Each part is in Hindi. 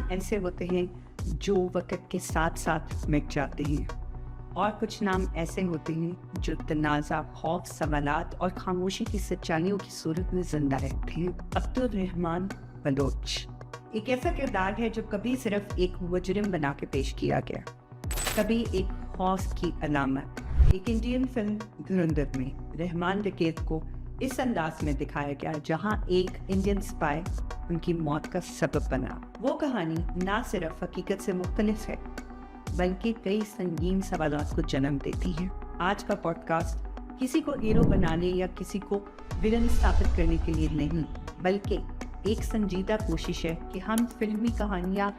नाम ऐसे होते हैं जो वक़्त के साथ साथ मिट जाते हैं, और कुछ नाम ऐसे होते हैं जो तनाज़ा, खौफ, सवालात और खामोशी की सच्चाइयों की सूरत में जिंदा रहते हैं। अब्दुल रहमान बलोच एक ऐसा किरदार है जो कभी सिर्फ एक मुजरिम बना के पेश किया गया, कभी एक खौफ की अलामत। एक इंडियन फिल्म धुरंधर में रहमान डकैत को इस अंदाज में दिखाया गया जहां एक इंडियन स्पाई उनकी मौत का सबब बना। वो कहानी ना सिर्फ हकीकत से मुख्तलिफ है बल्कि कई संगीन सवालों को जन्म देती है। आज का पॉडकास्ट किसी को हीरो बनाने या किसी को विलन साबित करने के लिए नहीं, बल्कि एक संजीदा कोशिश है कि हम फिल्मी कहानियाँ,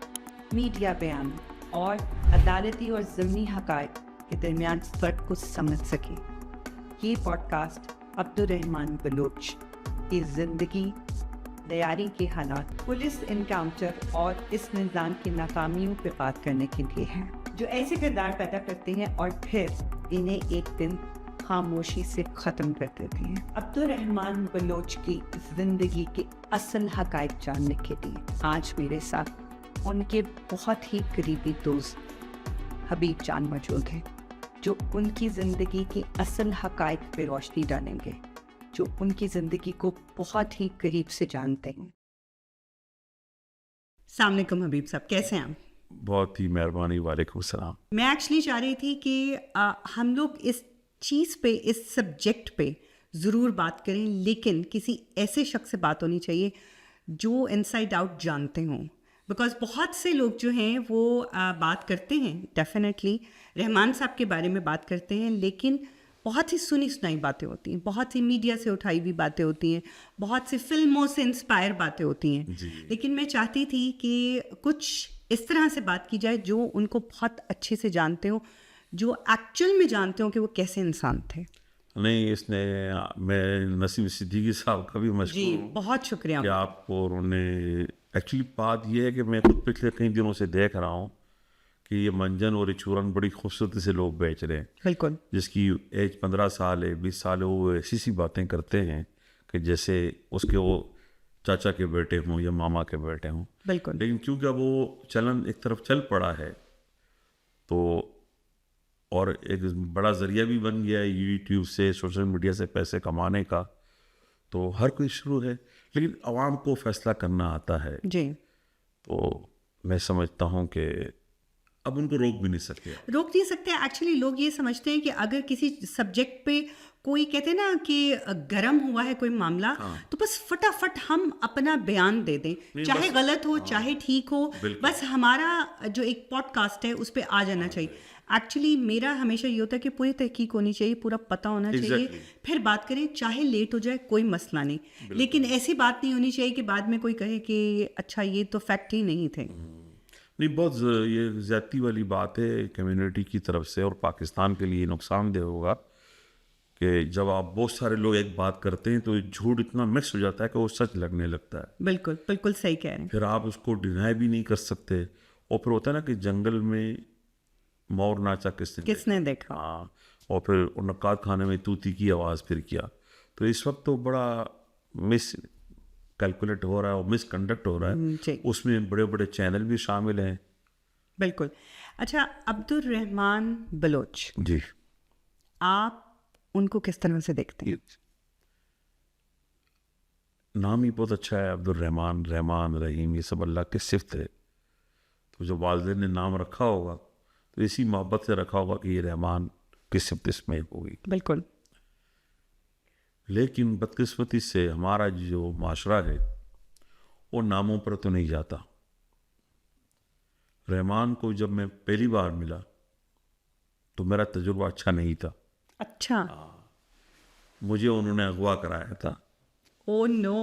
मीडिया बयान और अदालती और ज़मीनी हक़ाइक़ के दरमियान फ़र्क को समझ सके। ये पॉडकास्ट अब्दुल रहमान बलोच की ज़िंदगी, तैयारी के हालात, पुलिस इनकाउंटर और इस निज़ाम की नाकामियों पर बात करने के लिए है जो ऐसे किरदार पैदा करते हैं और फिर इन्हें एक दिन खामोशी से ख़त्म कर देते हैं। अब्दुल रहमान बलोच की ज़िंदगी के असल हक़ाइक़ जानने के लिए आज मेरे साथ उनके बहुत ही करीबी दोस्त हबीब जान मौजूद हैं, जो उनकी ज़िंदगी के असल हक़ाइक़ पे रोशनी डालेंगे, जो उनकी ज़िंदगी को बहुत ही करीब से जानते हैं। अस्सलाम वालेकुम हबीब साहब, कैसे हैं आप? बहुत ही मेहरबानी, वालेकुम सलाम। मैं एक्चुअली चाह रही थी कि हम लोग इस चीज़ पे, इस सब्जेक्ट पे ज़रूर बात करें, लेकिन किसी ऐसे शख्स से बात होनी चाहिए जो इनसाइड आउट जानते हों। बिकॉज बहुत से लोग जो हैं वो बात करते हैं, डेफिनेटली रहमान साहब के बारे में बात करते हैं, लेकिन बहुत ही सुनी सुनाई बातें होती हैं, बहुत सी मीडिया से उठाई हुई बातें होती हैं, बहुत सी फिल्मों से इंस्पायर बातें होती हैं। लेकिन मैं चाहती थी कि कुछ इस तरह से बात की जाए जो उनको बहुत अच्छे से जानते हो, जो एक्चुअल में जानते हो कि वो कैसे इंसान थे। नहीं, इसने मैं नसीम सिद्दीकी साहब का भी मशहूर जी, बहुत शुक्रिया कि आपको उन्होंने। एक्चुअली बात यह है कि मैं खुद पिछले कई दिनों से देख रहा हूँ कि ये मंजन और ये चूरन बड़ी खूबसूरती से लोग बेच रहे हैं। बिल्कुल। जिसकी एज 15 साल है, 20 साल है, वो ऐसी सी बातें करते हैं कि जैसे उसके वो चाचा के बेटे हों या मामा के बेटे हों। बिल्कुल। लेकिन क्योंकि अब वो चलन एक तरफ चल पड़ा है, तो और एक बड़ा ज़रिया भी बन गया है यूट्यूब से, सोशल मीडिया से पैसे कमाने का, तो हर कोई शुरू है, लेकिन आवाम को फैसला करना आता है। जी। तो मैं समझता हूँ कि अब उनको रोक भी नहीं सकते। एक्चुअली लोग ये समझते हैं कि अगर किसी सब्जेक्ट पे कोई कहते हैं ना कि गर्म हुआ है कोई मामला, तो बस फटाफट हम अपना बयान दे दें, चाहे गलत हो चाहे ठीक हो, बस हमारा जो एक पॉडकास्ट है उस पर आ जाना चाहिए। एक्चुअली मेरा हमेशा ये होता है कि पूरी तहकीक होनी चाहिए, पूरा पता होना चाहिए, फिर बात करें, चाहे लेट हो जाए कोई मसला नहीं, लेकिन ऐसी बात नहीं होनी चाहिए कि बाद में कोई कहे कि अच्छा ये तो फैक्ट ही नहीं थे। नहीं, बहुत ये ज़्यादती वाली बात है कम्युनिटी की तरफ से, और पाकिस्तान के लिए नुकसानदेह होगा कि जब आप बहुत सारे लोग एक बात करते हैं तो झूठ इतना मिक्स हो जाता है कि वो सच लगने लगता है। बिल्कुल बिल्कुल सही कह रहे हैं। फिर आप उसको डिनाई भी नहीं कर सकते, और फिर होता है ना कि जंगल में मोर नाचा किसने देखा। हाँ, और फिर नक्कात खाने में तूती की आवाज़ फिर किया। तो इस वक्त तो बड़ा मिस कैलकुलेट हो रहा है और मिसकंडक्ट हो रहा है, उसमें बड़े बड़े चैनल भी शामिल हैं। बिल्कुल। अच्छा, अब्दुल रहमान बलोच जी, आप उनको किस तरह से देखते हैं? नाम ही बहुत अच्छा है, अब्दुल रहमान, रहमान रहीम, ये सब अल्लाह के सिफ़त है। तो जो वालिदैन ने नाम रखा होगा तो इसी मोहब्बत से रखा होगा कि ये रहमान की सिफ़त इसमें होगी। बिल्कुल। लेकिन बदकिस्मती से हमारा जो माशरा है वो नामों पर तो नहीं जाता। रहमान को जब मैं पहली बार मिला तो मेरा तजुर्बा अच्छा नहीं था। अच्छा। मुझे उन्होंने अगवा कराया था। Oh no.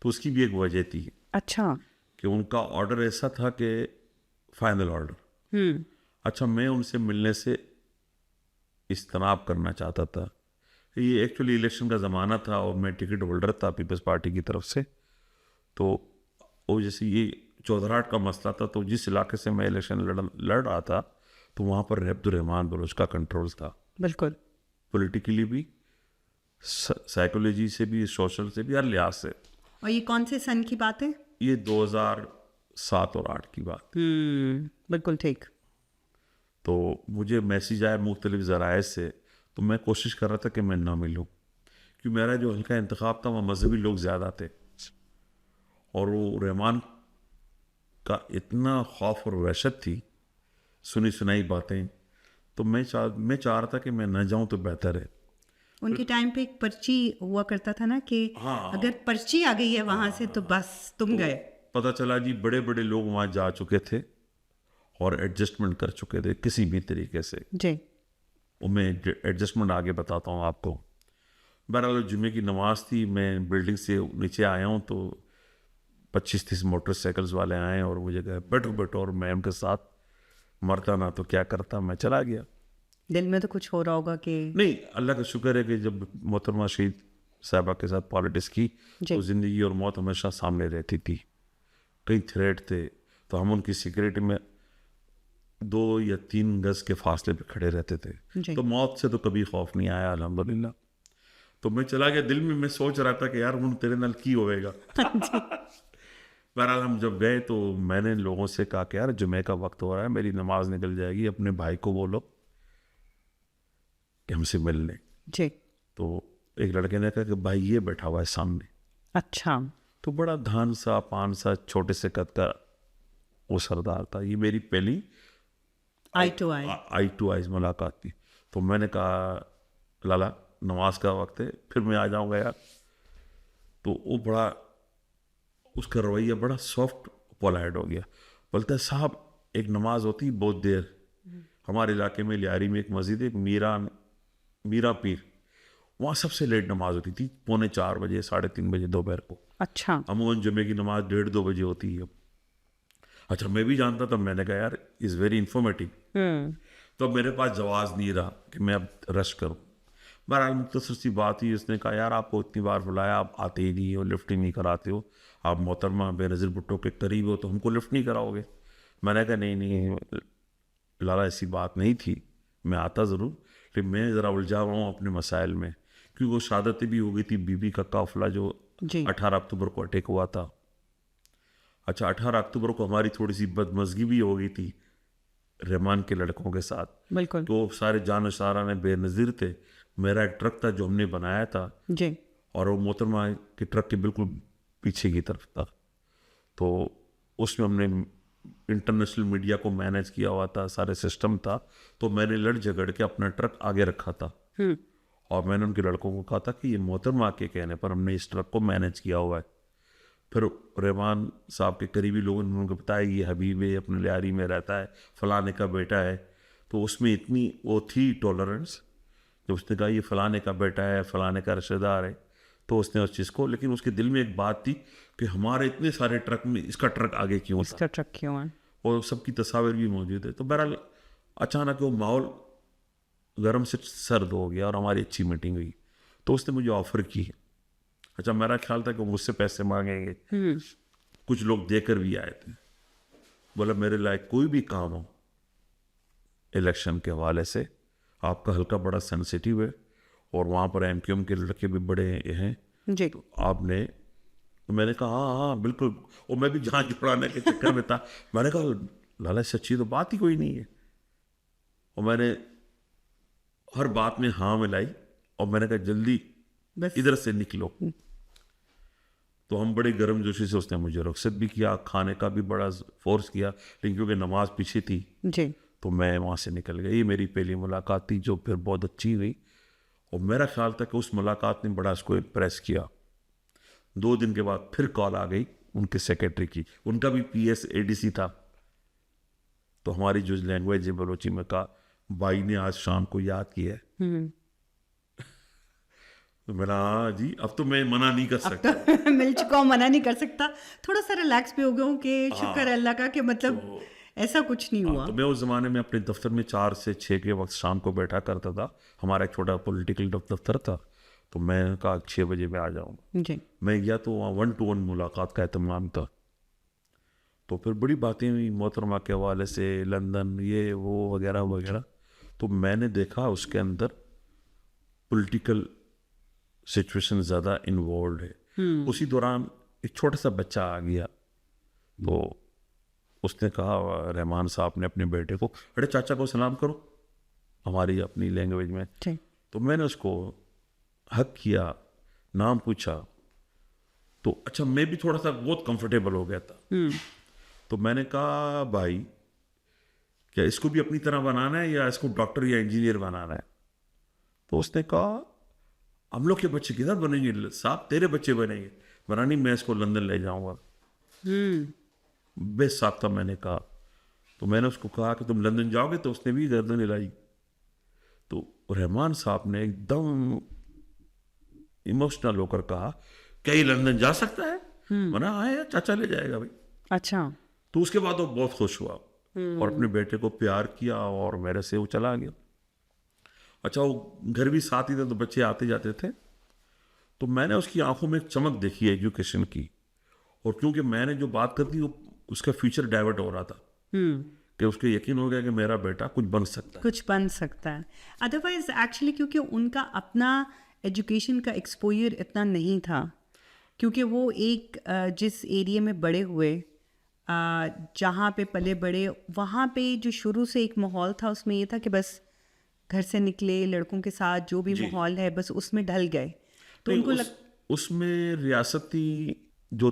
तो उसकी भी एक वजह थी। अच्छा। कि उनका ऑर्डर ऐसा था कि फाइनल ऑर्डर। अच्छा, मैं उनसे मिलने से इज्तनाब करना चाहता था। ये एक्चुअली इलेक्शन का ज़माना था और मैं टिकट होल्डर था पीपल्स पार्टी की तरफ से। तो वो जैसे ये चौधराट का मसला था, तो जिस इलाके से मैं इलेक्शन लड़ रहा था तो वहाँ पर अब्दुल रहमान बलोच का कंट्रोल था। बिल्कुल। पॉलिटिकली भी, साइकोलॉजी से भी, सोशल से भी, हर लिहाज से। और ये कौन से सन की बात है? ये 2000 7 और 8 की बात। बिल्कुल ठीक। तो मुझे मैसेज आया मुख्तलिफ ज़राए से, तो मैं कोशिश कर रहा था कि मैं ना मिलूं, क्योंकि मेरा जो हल्का इंतखाब था वहाँ मजहबी लोग ज़्यादा थे और वो रहमान का इतना खौफ और वहशत थी, सुनी सुनाई बातें, तो मैं चाह रहा था कि मैं न जाऊं तो बेहतर है। उनके टाइम पे एक पर्ची हुआ करता था ना कि अगर पर्ची आ गई है वहां से तो बस तुम गए। पता चला जी बड़े बड़े लोग वहाँ जा चुके थे और एडजस्टमेंट कर चुके थे किसी भी तरीके से। जी। वो मैं एडजस्टमेंट आगे बताता हूँ आपको। बहरहाल जुमे की नमाज थी, मैं बिल्डिंग से नीचे आया हूँ तो 25-30 मोटरसाइकिल्स वाले आए और मुझे कहे बैठो बैठो, और मैं उनके साथ मरता ना तो क्या करता, मैं चला गया। दिल में तो कुछ हो रहा होगा कि नहीं, अल्लाह का शुक्र है कि जब मोहतरमा शहीद साहबा के साथ पॉलिटिक्स की तो ज़िंदगी और मौत हमेशा सामने रहती थी। कई थ्रेट थे तो हम उनकी सिक्योरिटी में 2 या 3 गज के फासले पे खड़े रहते थे, तो मौत से तो कभी खौफ नहीं आया अल्हम्दुलिल्लाह। तो मैं चला गया, दिल में मैं सोच रहा था कि यार हूँ तेरे नाल की होएगा। बहरहाल हम जब गए तो मैंने लोगों से कहा कि यार जुमे का वक्त हो रहा है, मेरी नमाज निकल जाएगी, अपने भाई को बोलो कि हमसे मिल लें। जी। तो एक लड़के ने कहा कि भाई ये बैठा हुआ है सामने। अच्छा। तो बड़ा धान सा पान सा छोटे से कद का वो सरदार था। ये मेरी पहली आई टू आई मुलाकात थी। तो मैंने कहा लाला नमाज का वक्त है, फिर मैं आ जाऊंगा यार। तो वो बड़ा, उसका रवैया बड़ा सॉफ्ट पोलाइट हो गया। बोलता है साहब एक नमाज होती बहुत देर, हमारे इलाके में लियारी में एक मस्जिद है, मीरा पीर, वहाँ सबसे लेट नमाज होती थी 3:45 बजे 3:30 बजे दोपहर को। अच्छा। अमूमन जुमे की नमाज 1:30-2 बजे होती है। अच्छा मैं भी जानता था, मैंने कहा यार इज़ वेरी इंफॉर्मेटिव। तो मेरे पास जवाब नहीं रहा कि मैं अब रश करूं। बहरहाल मुख्तसर सी बात ही, उसने कहा यार आपको इतनी बार बुलाया, आप आते ही नहीं हो, लिफ्ट ही नहीं कराते हो, आप मोहतरमा बेनज़ीर भुट्टो के करीब हो तो हमको लिफ्ट नहीं कराओगे। मैंने कहा नहीं नहीं लाला ऐसी बात नहीं थी, मैं आता ज़रूर, लेकिन मैं ज़रा उलझा हुआ हूँ अपने मसाइल में, क्योंकि वो शहादतें भी हो गई थी, बीबी का काफिला जो 18 अक्टूबर को अटैक हुआ था। अच्छा 18 अक्टूबर को हमारी थोड़ी सी बदमज़गी भी हो गई थी रहमान के लड़कों के साथ। बिल्कुल। तो सारे जान सारा ने बेनज़ीर थे। मेरा एक ट्रक था जो हमने बनाया था जी। और वो मोहतरमा के ट्रक के बिल्कुल पीछे की तरफ था। तो उसमें हमने इंटरनेशनल मीडिया को मैनेज किया हुआ था, सारे सिस्टम था। तो मैंने लड़ झगड़ के अपना ट्रक आगे रखा था और मैंने उनके लड़कों को कहा था कि ये मोहतरमा के कहने पर हमने इस ट्रक को मैनेज किया हुआ है। फिर रहमान साहब के करीबी लोगों ने उनको बताया ये हबीब है, अपने लियारी में रहता है, फलाने का बेटा है। तो उसमें इतनी वो थी टॉलरेंस, जब उसने कहा ये फलाने का बेटा है, फलाने का रिश्तेदार है, तो उसने उस चीज़ को, लेकिन उसके दिल में एक बात थी कि हमारे इतने सारे ट्रक में इसका ट्रक आगे क्यों था, इसका ट्रक क्यों है, और सबकी तस्वीर भी मौजूद है। तो बहरहाल अचानक वो माहौल गर्म से सर्द हो गया और हमारी अच्छी मीटिंग हुई। तो उसने मुझे ऑफ़र की। अच्छा मेरा ख्याल था कि वो मुझसे पैसे मांगेंगे, कुछ लोग देकर भी आए थे। बोला मेरे लायक कोई भी काम हो इलेक्शन के हवाले से, आपका हल्का बड़ा सेंसिटिव है और वहाँ पर एमक्यूएम के लड़के भी बड़े हैं जी। तो आपने, तो मैंने कहा हाँ हाँ बिल्कुल, और मैं भी जहाँ जुड़ाने के चक्कर में था। मैंने कहा लाला सच्ची तो बात ही कोई नहीं है, और मैंने हर बात में हाँ मिलाई और मैंने कहा जल्दी इधर से निकलो। तो हम बड़े गर्मजोशी से, उसने मुझे रुखसत भी किया, खाने का भी बड़ा फोर्स किया, लेकिन क्योंकि नमाज पीछे थी जी तो मैं वहाँ से निकल गया। ये मेरी पहली मुलाकात थी जो फिर बहुत अच्छी हुई, और मेरा ख्याल था कि उस मुलाकात ने बड़ा उसको इम्प्रेस किया। 2 दिन के बाद फिर कॉल आ गई उनके सेक्रेटरी की, उनका भी PS ADC था। तो हमारी जो लैंग्वेज है बलोची में कहा भाई ने आज शाम को याद किया है। तो मैंने हाँ जी, अब तो मैं मना नहीं कर सकता। तो मिल चुका हूँ, मना नहीं कर सकता। थोड़ा सा रिलैक्स भी हो गया हूँ कि शुक्र है अल्लाह का कि मतलब ऐसा कुछ नहीं हुआ। तो मैं उस ज़माने में अपने दफ्तर में 4 से 6 के वक्त शाम को बैठा करता था। हमारा एक छोटा पॉलिटिकल दफ्तर था, तो मैं कहा 6 बजे मैं आ जाऊँगा। जी। मैं गया तो वहाँ 1-to-1 मुलाकात का एहतमाम था। तो फिर बड़ी बातें हुई मोहतरमा के हवाले से, लंदन ये वो वगैरह वगैरह। तो मैंने देखा उसके अंदर पॉलिटिकल सिचुएशन ज़्यादा इन्वॉल्व है। उसी दौरान एक छोटा सा बच्चा आ गया, तो उसने कहा रहमान साहब ने अपने बेटे को, अरे चाचा को सलाम करो हमारी अपनी लैंग्वेज में। ठीक। तो मैंने उसको हक किया, नाम पूछा, तो अच्छा मैं भी थोड़ा सा बहुत कंफर्टेबल हो गया था। तो मैंने कहा भाई क्या इसको भी अपनी तरह बनाना है या इसको डॉक्टर या इंजीनियर बनाना है? तो उसने कहा हम लोग के बच्चे किधर बनेंगे साहब, तेरे बच्चे बनेंगे। बना नहीं, मैं इसको लंदन ले जाऊंगा। बेस्ट साहब था। मैंने कहा, तो मैंने उसको कहा कि तुम लंदन जाओगे? तो उसने भी गर्दन हिलाई। तो रहमान साहब ने एकदम इमोशनल होकर कहा क्या ये लंदन जा सकता है? मना आया, चाचा ले जाएगा भाई। अच्छा। तो उसके बाद वो बहुत खुश हुआ और अपने बेटे को प्यार किया और मेरे से वो चला गया। अच्छा वो घर भी साथ ही थे तो बच्चे आते जाते थे। तो मैंने उसकी आंखों में एक चमक देखी एजुकेशन की, और क्योंकि मैंने जो बात कर दी वो उसका फ्यूचर डाइवर्ट हो रहा था कि उसको यकीन हो गया कि मेरा बेटा कुछ बन सकता है। कुछ बन सकता है। अदरवाइज एक्चुअली क्योंकि उनका अपना एजुकेशन का एक्सपोजर इतना नहीं था, क्योंकि वो एक जिस एरिया में बड़े हुए, जहाँ पे पले बड़े, वहाँ पे जो शुरू से एक माहौल था उसमें ये था कि बस घर से निकले लड़कों के साथ जो भी माहौल है बस उसमें ढल गए। तो उनको उसमें रियासती जो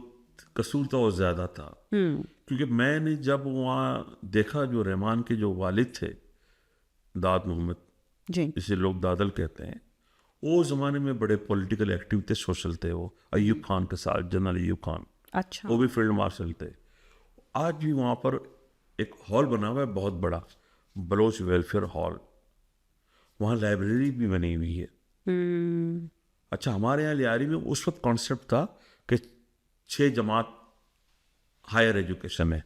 कसूर था वो ज़्यादा था, क्योंकि मैंने जब वहाँ देखा जो रहमान के जो वालिद थे दाद मोहम्मद, जी, जिसे लोग दादल कहते हैं, वो ज़माने में बड़े पॉलिटिकल एक्टिव थे, सोशल थे। वो अयूब खान के साथ, जनरल अयूब खान, अच्छा, वो भी फील्ड मार्शल थे। आज भी वहाँ पर एक हॉल बना हुआ है बहुत बड़ा, बलोच वेलफेयर हॉल, वहाँ लाइब्रेरी भी बनी हुई है। अच्छा हमारे यहाँ लियारी में उस वक्त कॉन्सेप्ट था कि 6 जमात हायर एजुकेशन है।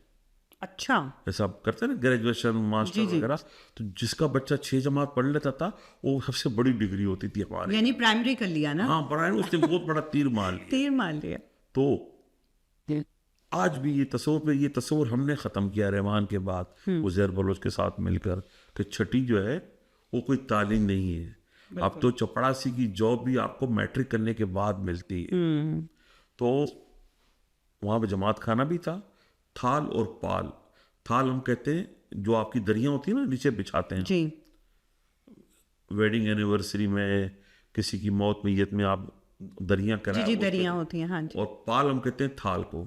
अच्छा, जैसा आप करते हैं ना ग्रेजुएशन मास्टर वगैरह, तो जिसका बच्चा 6 जमात पढ़ लेता था वो सबसे बड़ी डिग्री होती थी हमारे। यानी प्राइमरी कर लिया ना। हाँ प्राइमरी, उसने बहुत बड़ा तीर मार लिया। तीर मार लिया। तो आज भी ये तस्वुर हमने ख़त्म किया रहमान के बाद उज़ैर बलोच के साथ मिलकर कि छठी जो है वो कोई तालीम नहीं है। अब तो चपरासी की जॉब भी आपको मैट्रिक करने के बाद मिलती है। तो वहाँ पे जमात खाना भी था, थाल और पाल। थाल हम कहते हैं जो आपकी दरियाँ होती हैं ना नीचे बिछाते हैं जी, वेडिंग एनिवर्सरी में, किसी की मौत मैयत में आप दरियाँ करा, जी दरियाँ होती हैं, हाँ जी। और पाल हम कहते हैं थाल को।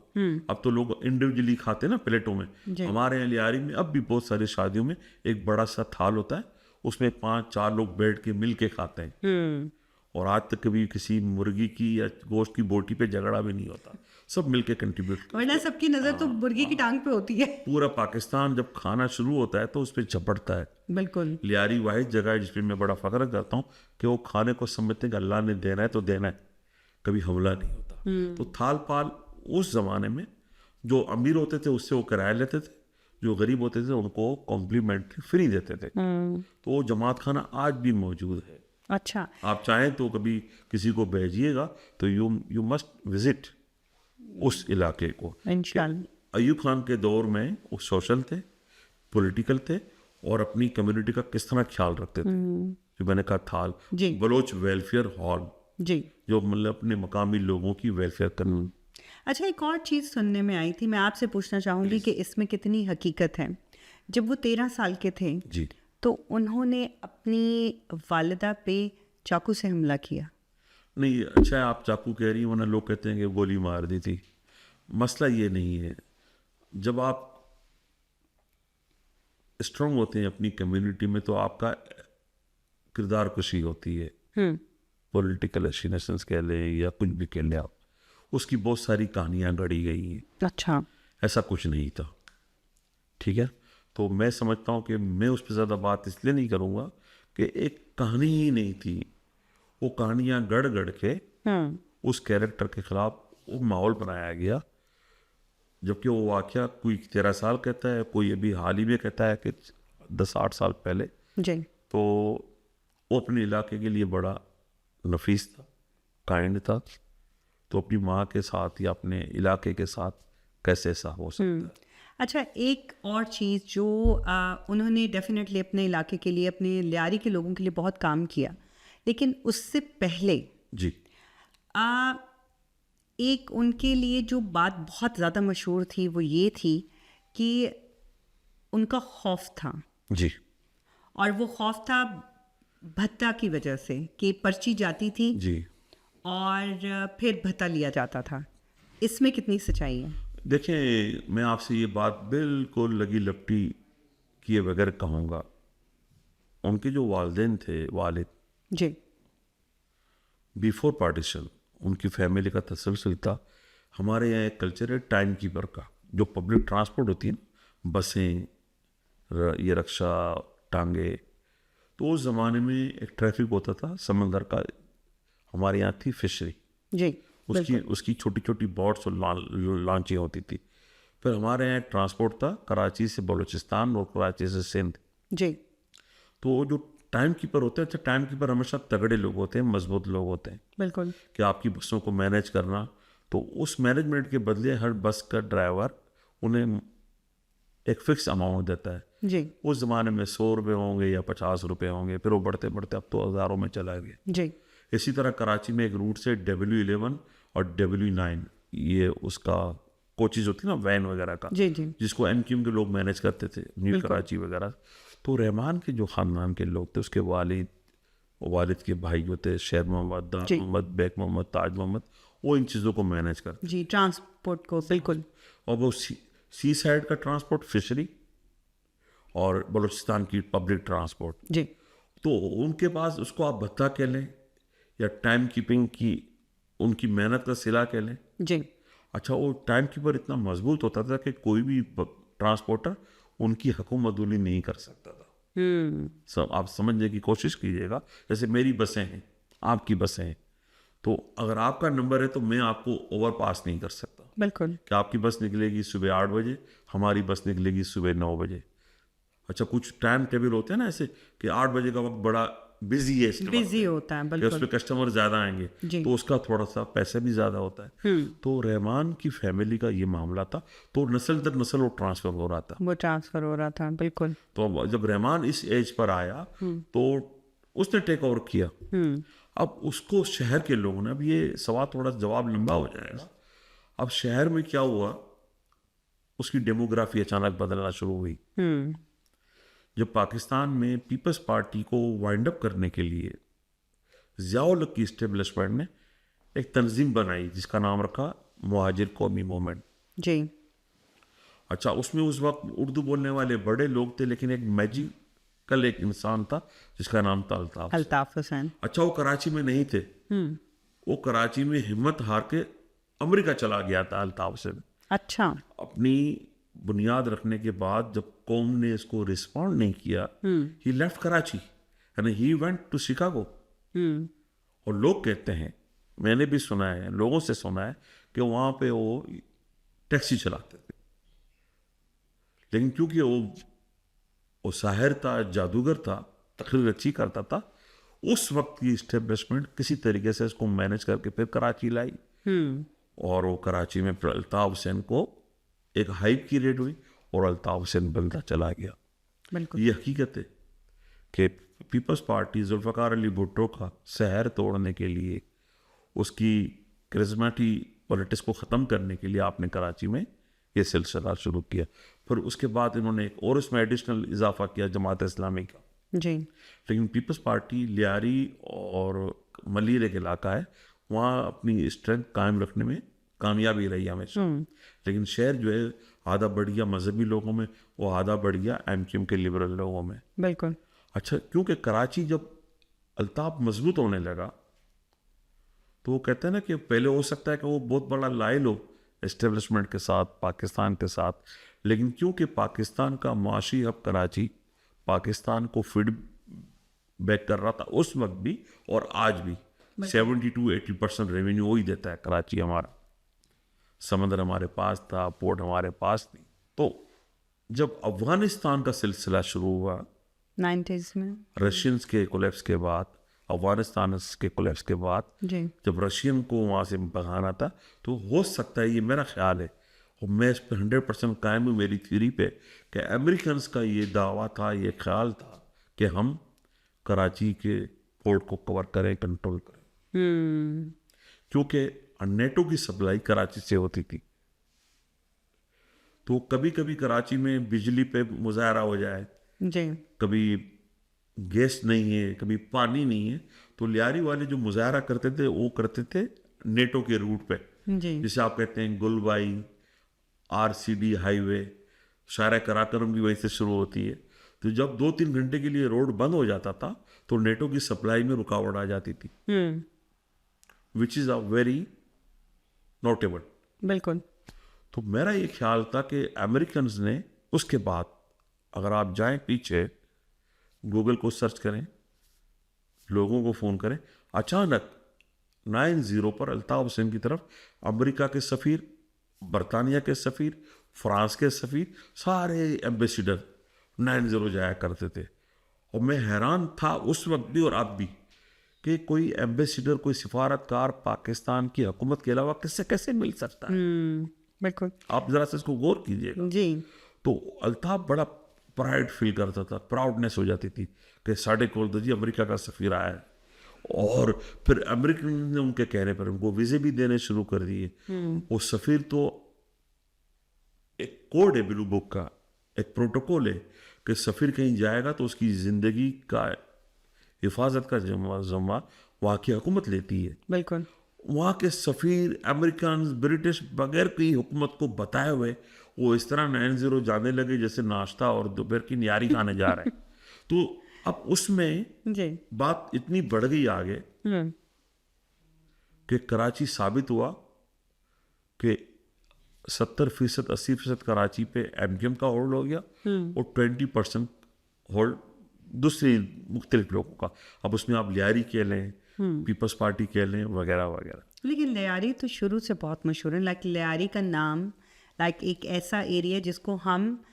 अब तो लोग इंडिविजुअली खाते हैं ना प्लेटों में। हमारे यहाँ लियारी में अब भी बहुत सारी शादियों में एक बड़ा सा थाल होता है, उसमें 5-4 लोग बैठ के मिल के खाते हैं। और आज तक कभी किसी मुर्गी की या गोश्त की बोटी पे झगड़ा भी नहीं होता, सब मिलके कंट्रीब्यूट। वरना सबकी नजर तो मुर्गी की टांग पे होती है। पूरा पाकिस्तान जब खाना शुरू होता है तो उस पर झपटता है। बिल्कुल। लियारी वाहिद जगह है जिसपे मैं बड़ा फख्र करता हूँ कि वो खाने को समझते हैं कि अल्लाह ने देना है तो देना है, कभी हमला नहीं होता। तो थाल पाल उस जमाने में जो अमीर होते थे उससे वो किराया लेते थे, जो गरीब होते थे उनको कॉम्प्लीमेंट्री फ्री देते थे। तो वो जमात खाना आज भी मौजूद है। अच्छा, आप चाहें तो कभी किसी को भेजिएगा तो यू मस्ट विजिट उस इलाके को। इंशाल्लाह। अयूब खान के दौर में वो सोशल थे, पॉलिटिकल थे और अपनी कम्युनिटी का किस तरह ख्याल रखते थे। जो मैंने कहा थाल, जी, बलोच वेलफेयर हॉल, जी, जो मतलब अपने मकामी लोगों की वेलफेयर करना। अच्छा, एक और चीज़ सुनने में आई थी, मैं आपसे पूछना चाहूँगी कि इसमें कितनी हकीकत है। जब वो 13 साल के थे जी, तो उन्होंने अपनी वालिदा पे चाकू से हमला किया। नहीं अच्छा है आप चाकू कह रही हैं, वरना लोग कहते हैं कि गोली मार दी थी। मसला ये नहीं है, जब आप स्ट्रांग होते हैं अपनी कम्युनिटी में तो आपका किरदार कुशी होती है। पॉलिटिकल एशिनेशंस कह लें या कुछ भी कह लें आप, उसकी बहुत सारी कहानियाँ गढ़ी गई हैं। अच्छा, ऐसा कुछ नहीं था, ठीक है। तो मैं समझता हूँ कि मैं उस पर ज़्यादा बात इसलिए नहीं करूँगा कि एक कहानी ही नहीं थी, वो कहानियाँ गढ़ गढ़ के उस कैरेक्टर के खिलाफ वो माहौल बनाया गया। जबकि वो वाक़या कोई 13 साल कहता है, कोई अभी हाल ही में कहता है कि 10-8 साल पहले। जी, तो वो अपने इलाके के लिए बड़ा नफीस था, काइंड था। तो अपनी माँ के साथ या अपने इलाके के साथ कैसे ऐसा हो सकता है। अच्छा, एक और चीज़ जो उन्होंने डेफिनेटली अपने इलाके के लिए, अपने लियारी के लोगों के लिए बहुत काम किया, लेकिन उससे पहले जी, एक उनके लिए जो बात बहुत ज़्यादा मशहूर थी वो ये थी कि उनका खौफ था, जी और वो खौफ था भत्ता की वजह से कि पर्ची जाती थी जी। और फिर भत्ता लिया जाता था। इसमें कितनी सच्चाई है? देखिए, मैं आपसे ये बात बिल्कुल लगी लपटी किए बगैर कहूँगा। उनके जो वालिदैन थे, वालिद, जी बिफोर पार्टीशन उनकी फैमिली का तसलसल था। हमारे यहाँ एक कल्चर है टाइम कीपर का। जो पब्लिक ट्रांसपोर्ट होती है ना, बसें, ये रक्षा, टांगे, तो उस ज़माने में एक ट्रैफिक होता था समंदर का। हमारे यहाँ थी फिशरी, जी उसकी छोटी छोटी बोट्स और लॉन्चें होती थी। फिर हमारे यहाँ एक ट्रांसपोर्ट था कराची से बलूचिस्तान और कराची से सिंध। जी तो वो जो टाइम कीपर होते हैं, अच्छा टाइम कीपर हमेशा तगड़े लोग होते हैं, मजबूत लोग होते हैं बिल्कुल। कि आपकी बसों को मैनेज करना। तो उस मैनेजमेंट के बदले हर बस का ड्राइवर उन्हें एक फिक्स अमाउंट देता है। जी उस ज़माने में 100 रुपये होंगे या 50 रुपये होंगे, फिर वो बढ़ते बढ़ते अब तो हज़ारों में चला गया। जी इसी तरह कराची में एक रूट से W11 और W9, ये उसका कोचेज होती है ना, वैन वगैरह का, जी जी जिसको एमक्यूएम के लोग मैनेज करते थे, न्यू बिल्कुल। कराची वगैरह। तो रहमान के जो ख़ानदान के लोग थे, उसके वालिद के भाई जो थे, शेर मोहम्मद, दार जी। मोहम्मद, बेग मोहम्मद, ताज मोहम्मद, वो इन चीज़ों को मैनेज करते। जी ट्रांसपोर्ट को बिल्कुल। और वो सी साइड का ट्रांसपोर्ट फिशरी और बलूचिस्तान की पब्लिक ट्रांसपोर्ट। जी तो उनके पास उसको आप भत्ता कह लें या टाइम कीपिंग की उनकी मेहनत का सिला कह लें। जी अच्छा, वो टाइम कीपर इतना मजबूत होता था कि कोई भी ट्रांसपोर्टर उनकी हकूम अदूली नहीं कर सकता था। सब आप समझने की कोशिश कीजिएगा। जैसे मेरी बसें हैं, आपकी बसें हैं, तो अगर आपका नंबर है तो मैं आपको ओवरपास नहीं कर सकता बिल्कुल। कि आपकी बस निकलेगी सुबह 8 बजे, हमारी बस निकलेगी सुबह 9 बजे। अच्छा, कुछ टाइम टेबल होते हैं ना ऐसे कि 8 बजे का वक्त बड़ा बिजी है, इस वक्त बिजी होता है कि उस बिल्कुल। पर कस्टमर ज़्यादा आएंगे, जी। तो उसका थोड़ा सा पैसा भी ज़्यादा होता है। तो रहमान की फैमिली का ये मामला था, तो नस्ल दर नस्ल वो ट्रांसफ़र हो रहा था। वो ट्रांसफर हो रहा था बिल्कुल। तो अब जब रहमान इस एज पर आया तो उसने टेक ओवर किया। अब उसको शहर के लोगों ने, अब ये सवाल थोड़ा जवाब लंबा हो जाएगा, अब शहर में क्या हुआ, उसकी डेमोग्राफी अचानक बदलना शुरू हुई। जब पाकिस्तान में पीपल्स पार्टी को वाइंड अप करने के लिए ज़ियाउल हक की इस्टेब्लिशमेंट ने एक तंजीम बनाई जिसका नाम रखा मुहाजिर कौमी मूवमेंट। जी अच्छा, उसमें उस वक्त उर्दू बोलने वाले बड़े लोग थे, लेकिन एक मैजिकल एक इंसान था जिसका नाम था अल्ताफ। अल्ताफ हुसैन। अच्छा, वो कराची में नहीं थे, वो कराची में हिम्मत हार के अमेरिका चला गया था अल्ताफ से। अच्छा। अपनी बुनियाद रखने के बाद जब कौम ने इसको रिस्पॉन्ड नहीं किया, he left Karachi and he went to Chicago. और लोग कहते हैं, मैंने भी सुना है, लोगों से सुना है कि वहाँ पे वो टैक्सी चलाते थे, लेकिन क्योंकि वो साहिर था, जादूगर था, तकरीर अच्छी करता था, उस वक्त की इस्टेब्लिशमेंट किसी तरीके से इसको मैनेज करके फिर कराची लाई। और वो कराची में फिर अल्ताफ हुसैन को एक हाइप की रेट हुई और अल्ताफ हुसैन बनता चला गया। बिल्कुल। ये हकीकत है कि पीपल्स पार्टी जुल्फ़िकार अली भुट्टो का सहर तोड़ने के लिए, उसकी करिश्मेटिक पॉलिटिक्स को ख़त्म करने के लिए आपने कराची में ये सिलसिला शुरू किया। फिर उसके बाद इन्होंने एक और इसमें एडिशनल इजाफा किया जमात इस्लामी का। जी लेकिन पीपल्स पार्टी लियारी और मलिर एक इलाका है, वहाँ अपनी स्ट्रेंथ कायम रखने में कामयाबी रही हमेशा। लेकिन शहर जो है आधा बढ़िया मजहबी लोगों में, वो आधा बढ़िया एमक्यूएम के लिबरल लोगों में। बिल्कुल। अच्छा, क्योंकि कराची जब अल्ताफ मजबूत होने लगा तो वो कहते हैं ना कि पहले हो सकता है कि वो बहुत बड़ा लायल हो एस्टेब्लिशमेंट के साथ, पाकिस्तान के साथ, लेकिन क्योंकि पाकिस्तान का माशी हब कराची पाकिस्तान को फीडबैक कर रहा था उस वक्त भी और आज भी, 70-80% रेवेन्यू वही देता है कराची हमारा। समंदर हमारे पास था, पोर्ट हमारे पास थी। तो जब अफगानिस्तान का सिलसिला शुरू हुआ 90s में। रशियंस के कोलैप्स के बाद, अफगानिस्तान के कोलैप्स के बाद, जी जब रशियन को वहाँ से भगाना था, तो हो सकता है, ये मेरा ख्याल है और मैं इस पर 100% कायम हूँ मेरी थ्योरी पे, कि अमेरिकन्स का ये दावा था, ये ख्याल था कि हम कराची के पोर्ट को कवर करें, कंट्रोल करें, क्योंकि नेटो की सप्लाई कराची से होती थी। तो कभी कभी कराची में बिजली पे मुजाहरा हो जाए, जी कभी गैस नहीं है, कभी पानी नहीं है, तो लियारी वाले जो मुजाहरा करते थे वो करते थे नेटो के रूट पे, जी जिसे आप कहते हैं गुलबाई, RCD हाईवे, शारा कराकरम भी वहीं से शुरू होती है। तो जब 2-3 घंटे के लिए रोड बंद हो जाता था तो नेटो की सप्लाई में रुकावट आ जाती थी, which is a very notable. बिल्कुल। तो मेरा ये ख्याल था कि अमेरिकन ने उसके बाद, अगर आप जाएं पीछे, गूगल को सर्च करें, लोगों को फ़ोन करें, अचानक 9-0 पर अल्ताफ हुसैन की तरफ अमेरिका के सफ़ीर, बरतानिया के सफ़ीर, फ्रांस के सफ़ीर, सारे एम्बेसडर 9-0 जाया करते थे। और मैं हैरान था उस वक्त भी और अब भी कि कोई एम्बेसडर, कोई सिफारतकार पाकिस्तान की हुकूमत के अलावा किससे कैसे मिल सकता है। बिल्कुल। आप ज़रा से इसको गौर कीजिएगा। जी तो अल्ताफ बड़ा प्राइड फील करता था, प्राउडनेस हो जाती थी कि साढ़े कोल तो जी अमेरिका का सफ़ीर आया है। और फिर अमेरिकन ने उनके कहने पर उनको वीज़े भी देने शुरू कर दिए। वो सफ़ीर तो एक कोड है ब्लू बुक का, एक प्रोटोकॉल है कि सफ़ीर कहीं जाएगा तो उसकी ज़िंदगी का हिफाजत का ज़िम्मा वहाँ की हुकूमत लेती है। बिल्कुल। वहाँ के सफ़ीर अमेरिकन, ब्रिटिश, बगैर की हुकूमत को बताए हुए वो इस तरह 9-0 जाने लगे जैसे नाश्ता और दोपहर की न्यारी खाने जा रहे हैं। तो अब उसमें जी बात इतनी बढ़ गई आगे कि कराची साबित हुआ कि 70%, 80% कराची पे MQM का होल्ड हो गया और 20% होल्ड दूसरी मुख्तलिफ लोगों का। अब उसमें आप लियारी कह लें, पीपल्स पार्टी कह लें, वगैरह वगैरह। लेकिन लियारी तो शुरू से बहुत मशहूर है। लाइक लियारी का नाम, लाइक एक ऐसा एरिया जिसको हम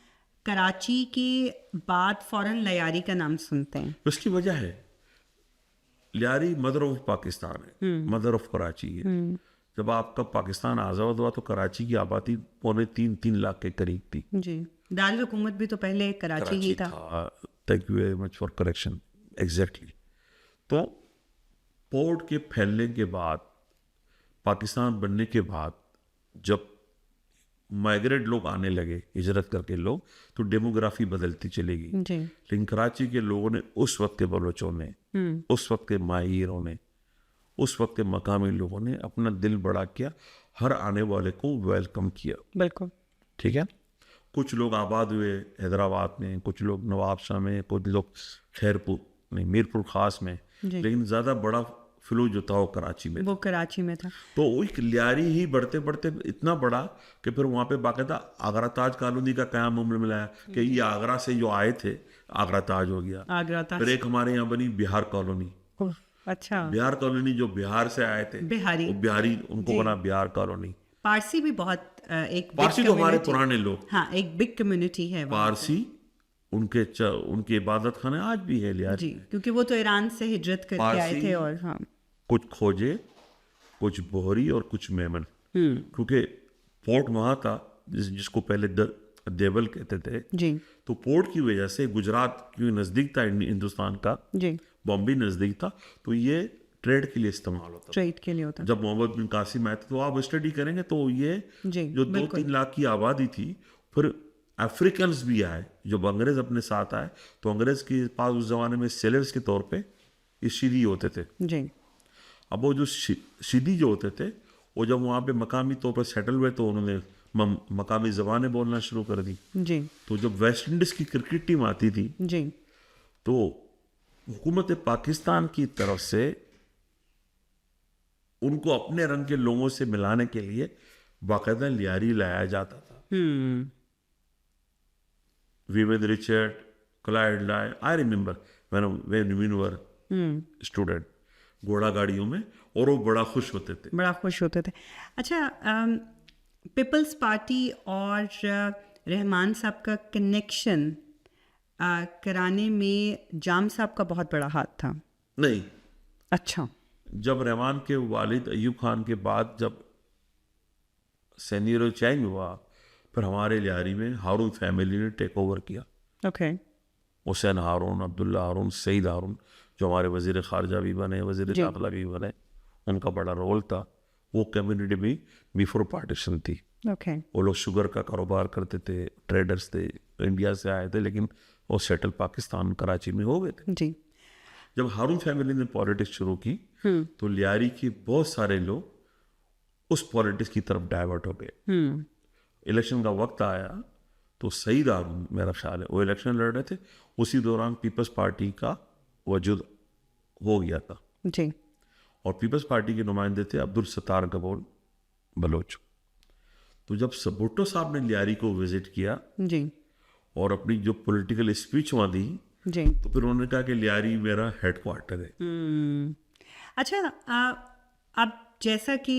कराची के बाद फौरन लियारी का नाम सुनते हैं। उसकी वजह है लियारी मदर ऑफ पाकिस्तान है, मदर ऑफ कराची है। जब आपका पाकिस्तान आज़ाद हुआ तो कराची की आबादी 2.25-3 लाख के करीब थी। जी, दारुल हुकूमत भी तो पहले कराची ही था। Thank you very much for correction. Exactly. तो पोर्ट के फैलने के बाद, पाकिस्तान बनने के बाद, जब माइग्रेट लोग आने लगे, हिजरत करके लोग, तो डेमोग्राफी बदलती चलेगी। जी लेकिन कराची के लोगों ने, उस वक्त के बलोचों ने, उस वक्त के माहिरों ने, उस वक्त के मकामी लोगों ने अपना दिल बड़ा किया, हर आने वाले को वेलकम किया। बिल्कुल। ठीक है। कुछ लोग आबाद हुए हैदराबाद में, कुछ लोग नवाबशाह में, कुछ लोग खैरपुर नहीं, मीरपुर खास में, लेकिन ज़्यादा बड़ा फ्लो जो था वो कराची में, वो कराची में था। तो वो एक लियारी ही बढ़ते बढ़ते इतना बड़ा कि फिर वहाँ पे बाकायदा आगरा ताज कॉलोनी का क़याम उम्र मिला है कि ये आगरा से जो आए थे आगरा ताज हो गया। आगरा था। फिर एक हमारे यहाँ बनी बिहार कॉलोनी। अच्छा। बिहार कॉलोनी जो बिहार से आए थे, बिहारी, वो बिहारी, उनको बना बिहार कॉलोनी। पारसी भी बहुत एक पारसी तो हमारे पुराने लोग, हाँ, एक बिग कम्युनिटी है पारसी, उनके इबादत खाने आज भी है लियारी जी, क्योंकि वो तो ईरान से हिजरत करके आए थे। और हाँ, कुछ खोजे, कुछ बोहरी और कुछ मेमन, क्योंकि पोर्ट वहाँ था जिसको पहले देवल कहते थे। जी तो पोर्ट की वजह से गुजरात क्योंकि नज़दीक था हिंदुस्तान का, जी, बॉम्बे नज़दीक था, तो ये ट्रेड के लिए इस्तेमाल होता था। ट्रेड के लिए होता। जब मोहम्मद बिन कासिम आए थे, तो आप स्टडी करेंगे तो ये जी, जो 2-3 लाख की आबादी थी, फिर अफ्रीकन्स भी आए, जब अंग्रेज़ अपने साथ आए तो अंग्रेज़ के पास उस ज़माने में सेलर्स के तौर पे ये शीदी होते थे। जी अब वो जो शीदी जो होते थे, वो जब वहाँ पे मकामी तौर पर सेटल हुए तो उन्होंने मकामी ज़बानें बोलना शुरू कर दी। जी तो जब वेस्ट इंडीज़ की क्रिकेट टीम आती थी जी, तो हुकूमत पाकिस्तान की तरफ से उनको अपने रंग के लोगों से मिलाने के लिए बाकायदा लियारी लाया जाता था। विवेद रिचर्ड, क्लाइड लाय, I remember when we were student, घोड़ा गाड़ियों में, और वो बड़ा खुश होते थे, बड़ा खुश होते थे। अच्छा, पीपल्स पार्टी और रहमान साहब का कनेक्शन कराने में जाम साहब का बहुत बड़ा हाथ था। नहीं, अच्छा। जब रहमान के वालिद अयूब खान के बाद जब सीनियर चेंज हुआ, फिर हमारे लियारी में हारून फैमिली ने टेक ओवर किया। ओके। हुसैन हारून, अब्दुल्ला हारून, सईद हारून, जो हमारे वज़ीर ख़ारजा भी बने, वज़ीर दाखिला भी बने, उनका बड़ा रोल था। वो कम्युनिटी भी बिफोर पार्टीशन थी। ओके। वो लोग शुगर का कारोबार करते थे, ट्रेडर्स थे, इंडिया से आए थे, लेकिन वो सेटल पाकिस्तान कराची में हो गए थे। जी। जब हारून फैमिली ने पॉलिटिक्स शुरू की तो लियारी के बहुत सारे लोग उस पॉलिटिक्स की तरफ डाइवर्ट हो गए। इलेक्शन का वक्त आया तो सईद हारून, मेरा ख्याल है, वो इलेक्शन लड़ रहे थे, उसी दौरान पीपल्स पार्टी का वजूद हो गया था। जी। और पीपल्स पार्टी के नुमाइंदे थे अब्दुल सत्तार गबोल बलोच। तो जब भुट्टो साहब ने लियारी को विजिट किया जी। और अपनी जो पॉलिटिकल स्पीच वहाँ दी, जी। तो फिर उन्होंने कहा कि लियारी मेरा हेडक्वार्टर है। अच्छा, अब जैसा कि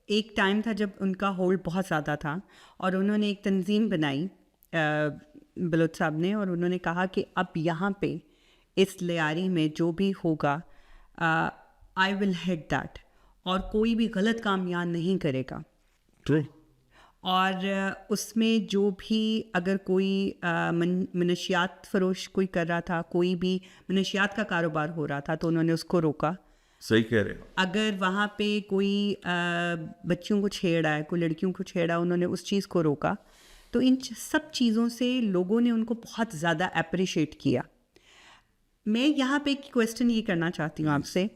एक टाइम था जब उनका होल्ड बहुत ज़्यादा था और उन्होंने एक तंजीम बनाई बलोच साहब ने, और उन्होंने कहा कि अब यहाँ पे इस लियारी में जो भी होगा आई विल हेड दैट, और कोई भी गलत काम यहाँ नहीं करेगा। ट्रू। और उसमें जो भी अगर कोई मनशियात फरोश कोई कर रहा था, कोई भी मनशियात का कारोबार हो रहा था, तो उन्होंने उसको रोका। सही कह रहे हो। अगर वहाँ पे कोई बच्चियों को छेड़ा है, कोई लड़कियों को छेड़ा, उन्होंने उस चीज़ को रोका। तो इन सब चीज़ों से लोगों ने उनको बहुत ज़्यादा अप्रिशिएट किया। मैं यहाँ पे एक क्वेश्चन ये करना चाहती हूँ आपसे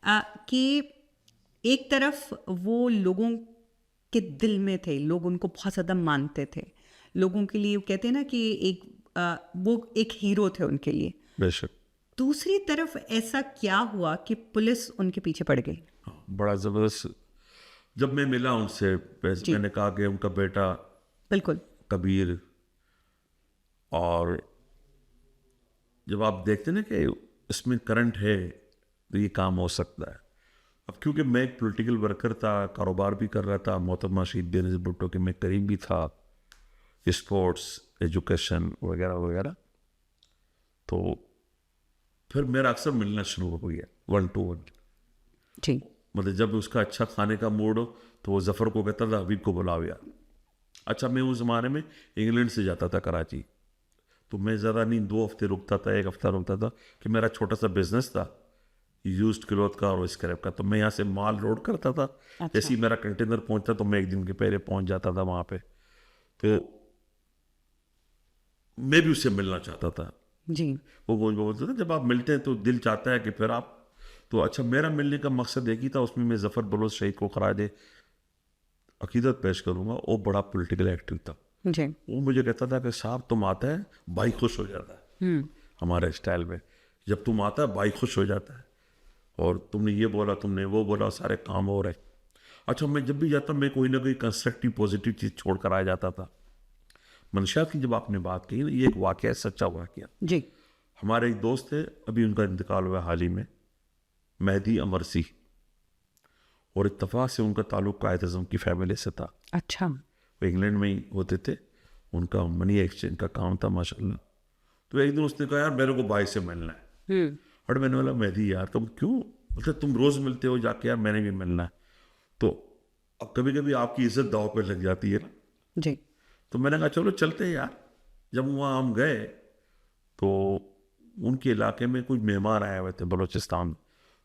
कि एक तरफ वो लोगों के दिल में थे, लोग उनको बहुत ज़्यादा मानते थे, लोगों के लिए कहते हैं ना कि वो एक हीरो थे उनके लिए। बेशक। दूसरी तरफ ऐसा क्या हुआ कि पुलिस उनके पीछे पड़ गई? बड़ा ज़बरदस्त। जब मैं मिला उनसे, मैंने कहा कि उनका बेटा बिल्कुल कबीर, और जब आप देखते ना कि इसमें करंट है तो ये काम हो सकता है। अब क्योंकि मैं एक पॉलिटिकल वर्कर था, कारोबार भी कर रहा था, मोहतरमा शहीद बेनज़ीर भुट्टो के मैं करीब भी था, स्पोर्ट्स, एजुकेशन वगैरह वगैरह, तो फिर मेरा अक्सर मिलना शुरू हो गया 1 to 1। जी। मतलब जब उसका अच्छा खाने का मूड हो तो वो जफ़र को कहता था हबीब को बुलाओ यार। अच्छा, मैं उस ज़माने में इंग्लैंड से जाता था कराची, तो मैं ज़्यादा नहीं 2 हफ्ते रुकता था, 1 हफ्ता रुकता था, कि मेरा छोटा सा बिजनेस था यूज्ड क्लॉथ का और स्क्रैप का। तो मैं यहाँ से माल लोड करता था। अच्छा। जैसे ही मेरा कंटेनर पहुँचता तो मैं 1 दिन के पहले पहुँच जाता था वहाँ पे। तो मैं भी उससे मिलना चाहता था। जी। वो बोलते थे जब आप मिलते हैं तो दिल चाहता है कि फिर आप, तो अच्छा, मेरा मिलने का मकसद एक ही था, उसमें मैं जफ़र बलोच शहीद को खराज अकीदत पेश करूँगा। वो बड़ा पॉलिटिकल एक्टिव था। जी। वो मुझे कहता था कि साहब तुम आता है भाई खुश हो जाता है। हमारे स्टाइल में जब तुम आता है भाई खुश हो जाता है, और तुमने ये बोला, तुमने वो बोला, सारे काम हो रहे। अच्छा, मैं जब भी जाता मैं कोई ना कोई कंस्ट्रक्टिव पॉजिटिव चीज़ छोड़ कर आ जाता था। मनशियात की जब आपने बात की ना, ये एक वाक़या, सच्चा वाक़या। जी। हमारे एक दोस्त थे, अभी उनका इंतकाल हुआ हाल ही में, मेहदी अमरसी, और इत्तफाक से उनका ताल्लुक़ कायद आज़म की फैमिली से था। अच्छा। वो इंग्लैंड में ही होते थे, उनका मनी एक्सचेंज का काम था माशाल्लाह। तो एक दिन उसने कहा यार मेरे को भाई से मिलना है। और मैंने बोला मेहदी यार तुम क्यों, मतलब तुम रोज़ मिलते हो जाके, यार मैंने भी मिलना है। तो अब कभी कभी आपकी इज्जत दाव पे लग जाती है ना। जी। तो मैंने कहा चलो चलते हैं यार। जब वहाँ हम गए तो उनके इलाके में कुछ मेहमान आए हुए थे बलूचिस्तान।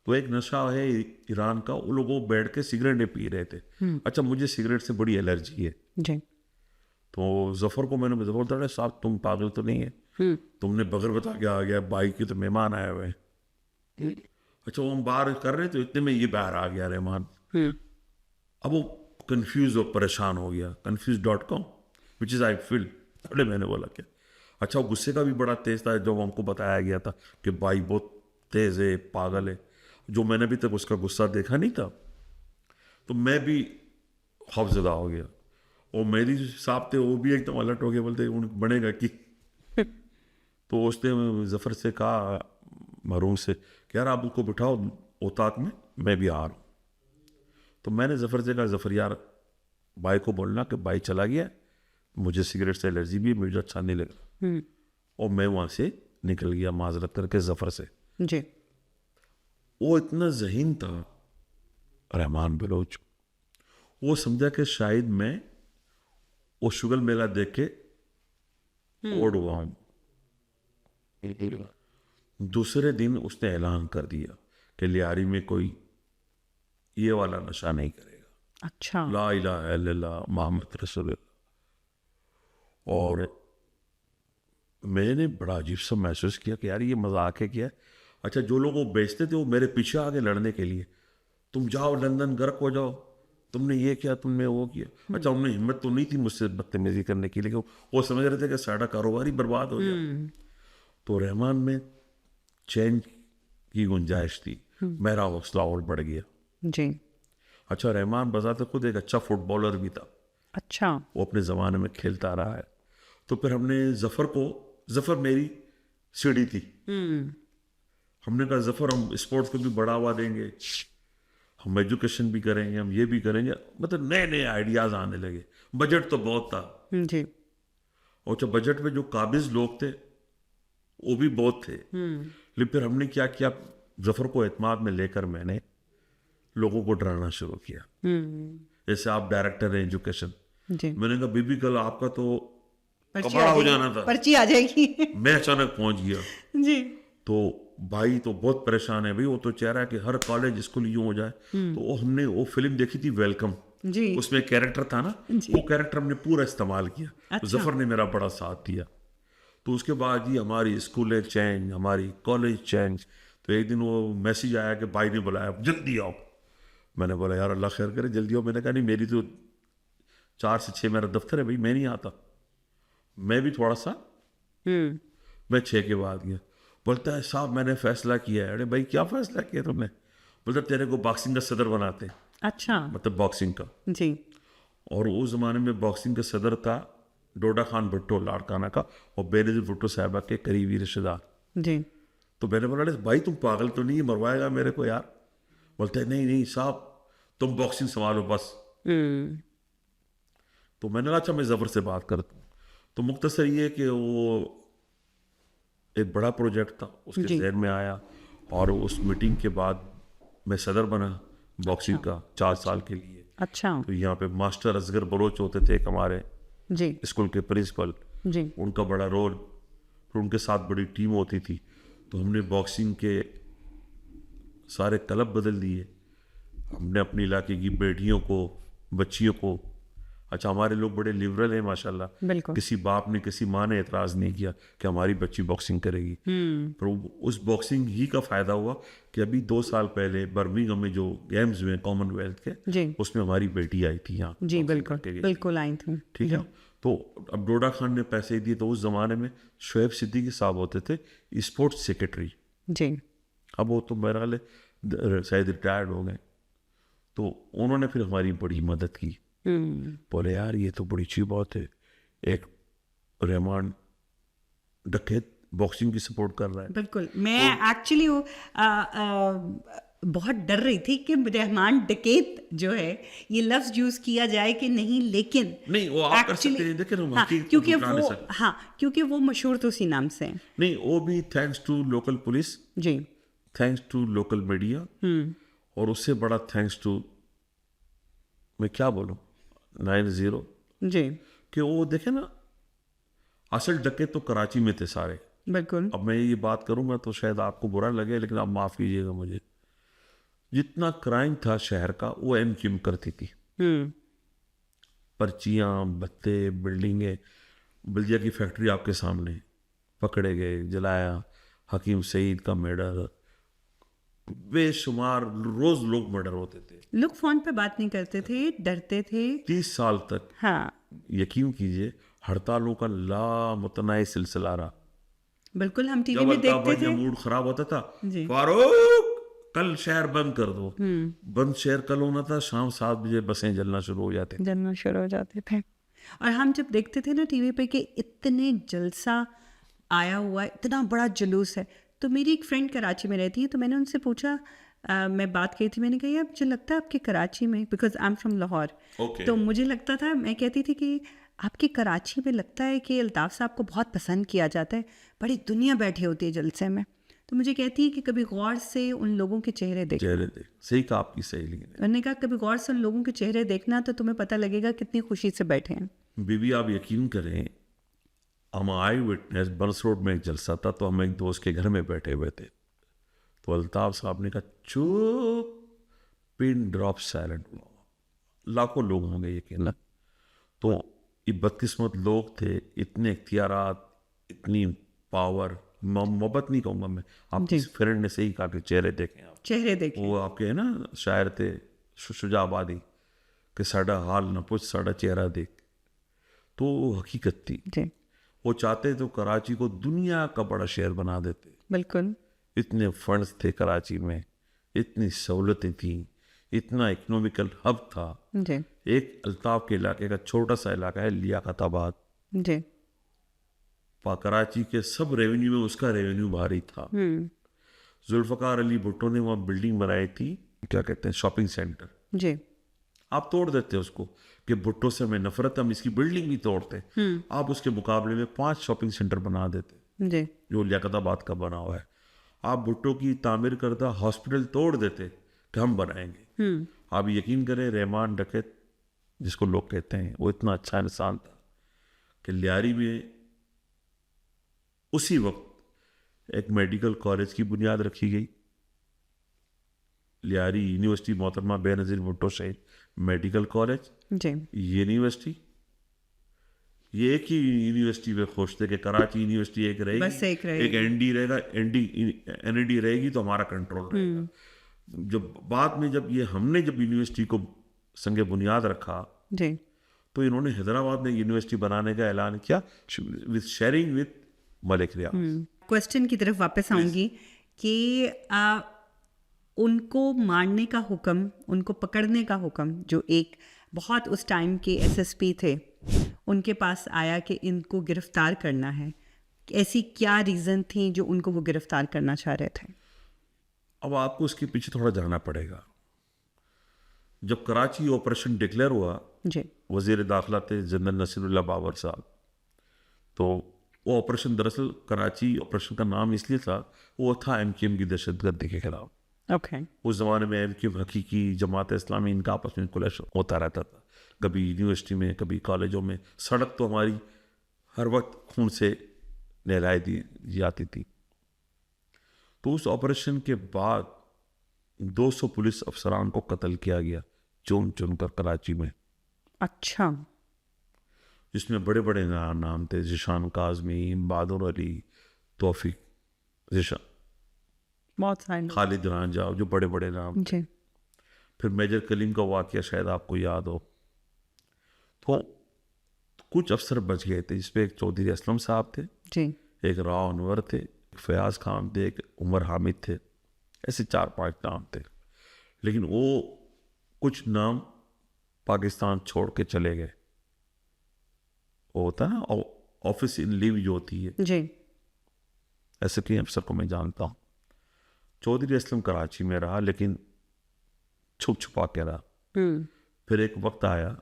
तो एक नशा है ईरान का, वो लोग बैठ के सिगरेटें पी रहे थे। अच्छा, मुझे सिगरेट से बड़ी एलर्जी है। जी। तो जफ़र को मैंने जफ़र था साहब तुम पागल तो नहीं है, तुमने बगैर बता के आ गया, बाइक के तो मेहमान आए हुए हैं। अच्छा, वो हम बाहर कर रहे तो इतने में ये बाहर आ गया रहमान। अब वो कंफ्यूज और परेशान हो गया, confused.com which is I feel. अरे मैंने बोला क्या। अच्छा, वो गुस्से का भी बड़ा तेज़ था, जब हमको बताया गया था कि भाई बहुत तेज़ है, पागल है, जो मैंने अभी तक उसका गुस्सा देखा नहीं था। तो मैं भी खौफज़दा हो गया, और मेरी साहब थे वो भी एकदम अलर्ट हो गए, बोलते उन बनेगा कि तो उसने जफ़र से कहा मरूम से कि यार आप उसको बिठाओ औताक में, मैं भी आ रहा हूँ। तो मैंने जफ़र से कहा जफ़र यार भाई को बोलना कि भाई चला गया, मुझे सिगरेट से एलर्जी भी, मुझे अच्छा नहीं लगा। और मैं वहाँ से निकल गया माजरत करके जफ़र से। जी। वो इतना ज़हीन था रहमान बलोच, वो समझा कि शायद मैं वो शुगल मेला देख के ओढ़ हुआ हूँ। दूसरे दिन उसने ऐलान कर दिया कि लियारी में कोई ये वाला नशा नहीं करेगा। अच्छा। ला इलाहा इल्लल्लाह मोहम्मद रसूलुल्लाह। और मैंने बड़ा अजीब सा महसूस किया कि यार ये मजाक है क्या। अच्छा, जो लोग वो बेचते थे वो मेरे पीछे आगे लड़ने के लिए, तुम जाओ लंदन गर्क हो जाओ, तुमने ये किया, तुमने वो किया। अच्छा, उनमें हिम्मत तो नहीं थी मुझसे बदतमीजी करने की, लेकिन वो समझ रहे थे कि सारा कारोबार ही बर्बाद हो गया। तो रहमान में चैन की गुंजाइश थी, मेरा हौसला और बढ़ गया। जी। अच्छा, रहमान बजाते खुद एक अच्छा फुटबॉलर भी था, अच्छा। वो अपने ज़माने में खेलता रहा है। तो फिर हमने जफ़र मेरी सीढ़ी थी। हमने कहा जफ़र हम स्पोर्ट्स को भी बढ़ावा देंगे, हम एजुकेशन भी करेंगे, हम ये भी करेंगे। मतलब नए नए आइडियाज़ आने लगे। बजट तो बहुत था, जी। और जब बजट में जो काबिज लोग थे वो भी बहुत थे। लेकिन फिर हमने क्या किया, जफ़र को एतमाद में लेकर मैंने लोगों को डराना शुरू किया। जैसे आप डायरेक्टर हैं एजुकेशन, जी। मैंने कहा बीबी कल आपका तो पर्ची कबाड़ा आ हो जाएगी, जाना था। पर्ची आ जाएगी। मैं अचानक पहुंच गया। जी। तो भाई तो बहुत परेशान है भाई, वो तो चाह रहा है कि हर कॉलेज स्कूल यूं हो जाए। तो हमने वो फिल्म देखी थी वेलकम, जी। उसमें कैरेक्टर था ना, जी। वो कैरेक्टर हमने पूरा इस्तेमाल किया। तो अच्छा। जफ़र ने मेरा बड़ा साथ दिया। तो उसके बाद ही हमारी स्कूलें चेंज, हमारी कॉलेज चेंज। तो एक दिन वो मैसेज आया कि भाई ने बुलाया जल्दी आओ। मैंने बोला यार अल्लाह खैर करे जल्दी आओ। मैंने कहा नहीं, मेरी तो 4 से 6 मेरा दफ्तर है भाई, मैं नहीं आता। मैं भी थोड़ा सा, मैं 6 के बाद गया। बोलता है साहब मैंने फैसला किया है। अरे भाई क्या फैसला किया तुमने? बोलता तेरे को बॉक्सिंग का सदर बनाते हैं। अच्छा। मतलब बॉक्सिंग का। जी। और उस ज़माने में बॉक्सिंग का सदर था डोडा खान भुट्टो लाड़काना का, और बेनज़ीर भुट्टो साहबा के करीबी रिश्तेदार। जी। तो मैंने बोला अरे भाई तुम पागल तो नहीं, मरवाएगा मेरे को यार? बोलते हैं नहीं नहीं साहब तुम बॉक्सिंग संभालो बस। तो मैंने कहा अच्छा मैं ज़फ़र से बात करता हूँ। तो मुख्तसर ये कि वो एक बड़ा प्रोजेक्ट था उसके जी। जहन में आया, और उस मीटिंग के बाद मैं सदर बना बॉक्सिंग का 4 साल के लिए। अच्छा। तो यहाँ पे मास्टर असगर बलोच होते थे एक हमारे जी। स्कूल के प्रिंसिपल, जी। उनका बड़ा रोल, फिर उनके साथ बड़ी टीम होती थी। तो हमने बॉक्सिंग के सारे क्लब बदल दिए। हमने अपने इलाके की बेटियों को, बच्चियों को, अच्छा हमारे लोग बड़े लिबरल हैं माशाल्लाह, बिल्कुल। किसी बाप ने किसी माँ ने एतराज़ नहीं किया कि हमारी बच्ची बॉक्सिंग करेगी। पर उस बॉक्सिंग ही का फ़ायदा हुआ कि अभी 2 साल पहले बर्मिंघम में जो गेम्स हुए कॉमनवेल्थ के, जी। उसमें हमारी बेटी आई थी यहाँ। जी boxing बिल्कुल करके गई थी। बिल्कुल आई थी। ठीक है। तो अब डोडा खान ने पैसे दिए, तो उस ज़माने में शोएब सिद्दीकी साहब होते थे स्पोर्ट्स सेक्रेटरी। जी। अब वो तो मेरे ख्याल है शायद रिटायर्ड हो गए। तो उन्होंने फिर हमारी बड़ी मदद की। बोले यार ये तो बड़ी अच्छी बात है, एक रहमान डकैत बॉक्सिंग की सपोर्ट कर रहा है। बिल्कुल। मैं एक्चुअली बहुत डर रही थी कि रहमान डकैत जो है ये लफ्ज यूज किया जाए कि नहीं, लेकिन नहीं वो आप कर सकते हैं, देखिए हाँ, हकीकत को क्योंकि झुठला नहीं वो सकते। हाँ क्योंकि वो मशहूर तो उसी नाम से है। नहीं वो भी थैंक्स टू लोकल पुलिस, जी। थैंक्स टू लोकल मीडिया, और उससे बड़ा थैंक्स टू, मैं क्या बोलूं, 90 जी। कि वो देखे ना, असल डकैत तो कराची में थे सारे। बिल्कुल। अब मैं ये बात करूंगा तो शायद आपको बुरा लगे, लेकिन आप माफ़ कीजिएगा मुझे। जितना क्राइम था शहर का वो एमक्यूएम करती थी। पर्चियाँ, भत्ते, बिल्डिंगें, बल्दिया की फैक्ट्री आपके सामने, पकड़े गए, जलाया, हकीम सईद का मर्डर, बेशुमार रोज लोग मर्डर होते थे। लोग फोन पे बात नहीं करते थे, डरते थे। 30 साल तक हाँ यकीन कीजिए हड़तालों का लामुतनाई सिलसिला रहा। बिल्कुल। हम टीवी जब में अल्ताफ देखते भाई का थे। मूड खराब होता था, जी। फारूक कल शहर बंद कर दो। बंद शहर कल होना था, शाम 7 बजे बसें जलना शुरू हो जाते। जलना शुरू हो जाते थे। और हम जब देखते थे ना टीवी पे कि इतने जलसा आया हुआ है, इतना बड़ा जुलूस है, तो मेरी एक फ्रेंड कराची में रहती है, तो मैंने उनसे पूछा, मैं बात की थी, मैंने कहा यार मुझे लगता है आपके कराची में, because I am from Lahore, तो मुझे लगता था, मैं कहती थी कि आपके कराची में लगता है कि अल्ताफ़ साहब को बहुत पसंद किया जाता है, बड़ी दुनिया बैठी होती है जलसे में। तो मुझे कहती है कि कभी गौर से उन लोगों के चेहरे देख। सही कहा आपकी सहेली ने। उन्होंने कहा कभी गौर से उन लोगों के चेहरे देखना तो तुम्हें पता लगेगा कितनी खुशी से बैठे हैं। बीबी आप यकीन करें, हम आई विटनेस बर्स रोड में एक जलसा था, तो हम एक दोस्त के घर में बैठे हुए थे, तो अल्ताफ साहब ने कहा चुप, पिन ड्रॉप साइलेंट। लाखों लोग होंगे ये कहना। तो ये बदकिस्मत लोग थे, इतने इख्तियारात, इतनी पावर, मोहब्बत नहीं कहूँगा मैं, आपकी फ्रेंड ने सही कहा कि चेहरे देखें आप, चेहरे देखें, वो आपके है ना शायर थे शुजाबादी कि साड़ा हाल न पूछ साड़ा चेहरा देख, तो वो हकीकत थी। जी, वो चाहते तो कराची को दुनिया का बड़ा शहर बना देते। बिल्कुल, इतने फंड्स थे कराची में, इतनी सहूलतें थी, इतना इकोनॉमिकल हब था। जी, एक अल्ताफ के इलाके का छोटा सा इलाका है लियाकताबाद, जी, कराची के सब रेवेन्यू में उसका रेवेन्यू भारी था। जुल्फ़कार अली भुट्टो ने वहाँ बिल्डिंग बनाई थी, क्या कहते हैं, शॉपिंग सेंटर। जी, आप तोड़ देते उसको कि भुट्टो से हमें नफरत, हम इसकी बिल्डिंग भी तोड़ते। आप उसके मुकाबले में 5 शॉपिंग सेंटर बना देते जी, जो लियाकताबाद का बना हुआ है। आप भुट्टो की तामीर करदा हॉस्पिटल तोड़ देते कि हम बनाएंगे। आप यकीन करें, रहमान डकैत जिसको लोग कहते हैं, वो इतना अच्छा इंसान था कि लियारी में उसी वक्त एक मेडिकल कॉलेज की बुनियाद रखी गई। लियारी यूनिवर्सिटी मोहतरमा बेनज़ीर भुट्टो शहीद मेडिकल कॉलेज, जी, यूनिवर्सिटी, ये एक ही यूनिवर्सिटी में खुश थे कि कराची यूनिवर्सिटी एक रहेगी, बस एक रहेगी। एक एनडी रहेगा, एनडी रहेगी तो हमारा कंट्रोल रहेगा। जब बाद में जब यूनिवर्सिटी को संगे बुनियाद रखा, जी, तो इन्होंने हैदराबाद में यूनिवर्सिटी बनाने का ऐलान किया with sharing with Malik Riaz. Question की तरफ वापस आऊंगी कि उनको मारने का हुक्म, उनको पकड़ने का हुक्म, जो एक बहुत उस टाइम के एसएसपी थे उनके पास आया कि इनको गिरफ्तार करना है, ऐसी क्या रीज़न थी जो उनको वो गिरफ्तार करना चाह रहे थे? अब आपको उसके पीछे थोड़ा जाना पड़ेगा। जब कराची ऑपरेशन डिक्लेयर हुआ, जी, वजीर दाखिला थे जनरल नसीरुल्लाह बाबर साहब, तो वो ऑपरेशन, दरअसल कराची ऑपरेशन का नाम इसलिए था, वो था एमक्यूएम की दहशतगर्दी के खिलाफ। ओके, उस ज़माने में एमक्यूएम, हकीकी जमात इस्लामी, इनका आपस में क्लैश होता रहता था, कभी यूनिवर्सिटी में, कभी कॉलेजों में। सड़क तो हमारी हर वक्त खून से नहलाई दी जाती थी। तो उस ऑपरेशन के बाद 200 पुलिस अफसरान को कत्ल किया गया, चुन चुन कर कराची में, अच्छा, जिसमें बड़े बड़े नाम थे, जिशान काजमी, बहादुर अली, तौफीक, जिशान, बहुत सारे लोग। खालिद रांझा, जो बड़े बड़े नाम। जी, फिर मेजर कलीम का वाक़या शायद आपको याद हो। तो कुछ अफसर बच गए थे, जिसपे एक चौधरी असलम साहब थे, जी, एक राव अनवर थे, एक फयाज खान थे, एक उमर हामिद थे, ऐसे 4-5 नाम थे। लेकिन वो कुछ नाम पाकिस्तान छोड़ के चले गए। वो होता है ना ऑफिस इन लीव जो होती है, जी, ऐसे कई अफसर को मैं जानता हूँ। चौधरी असलम कराची में रहा, लेकिन छुप छुपा के रहा। फिर एक वक्त आया,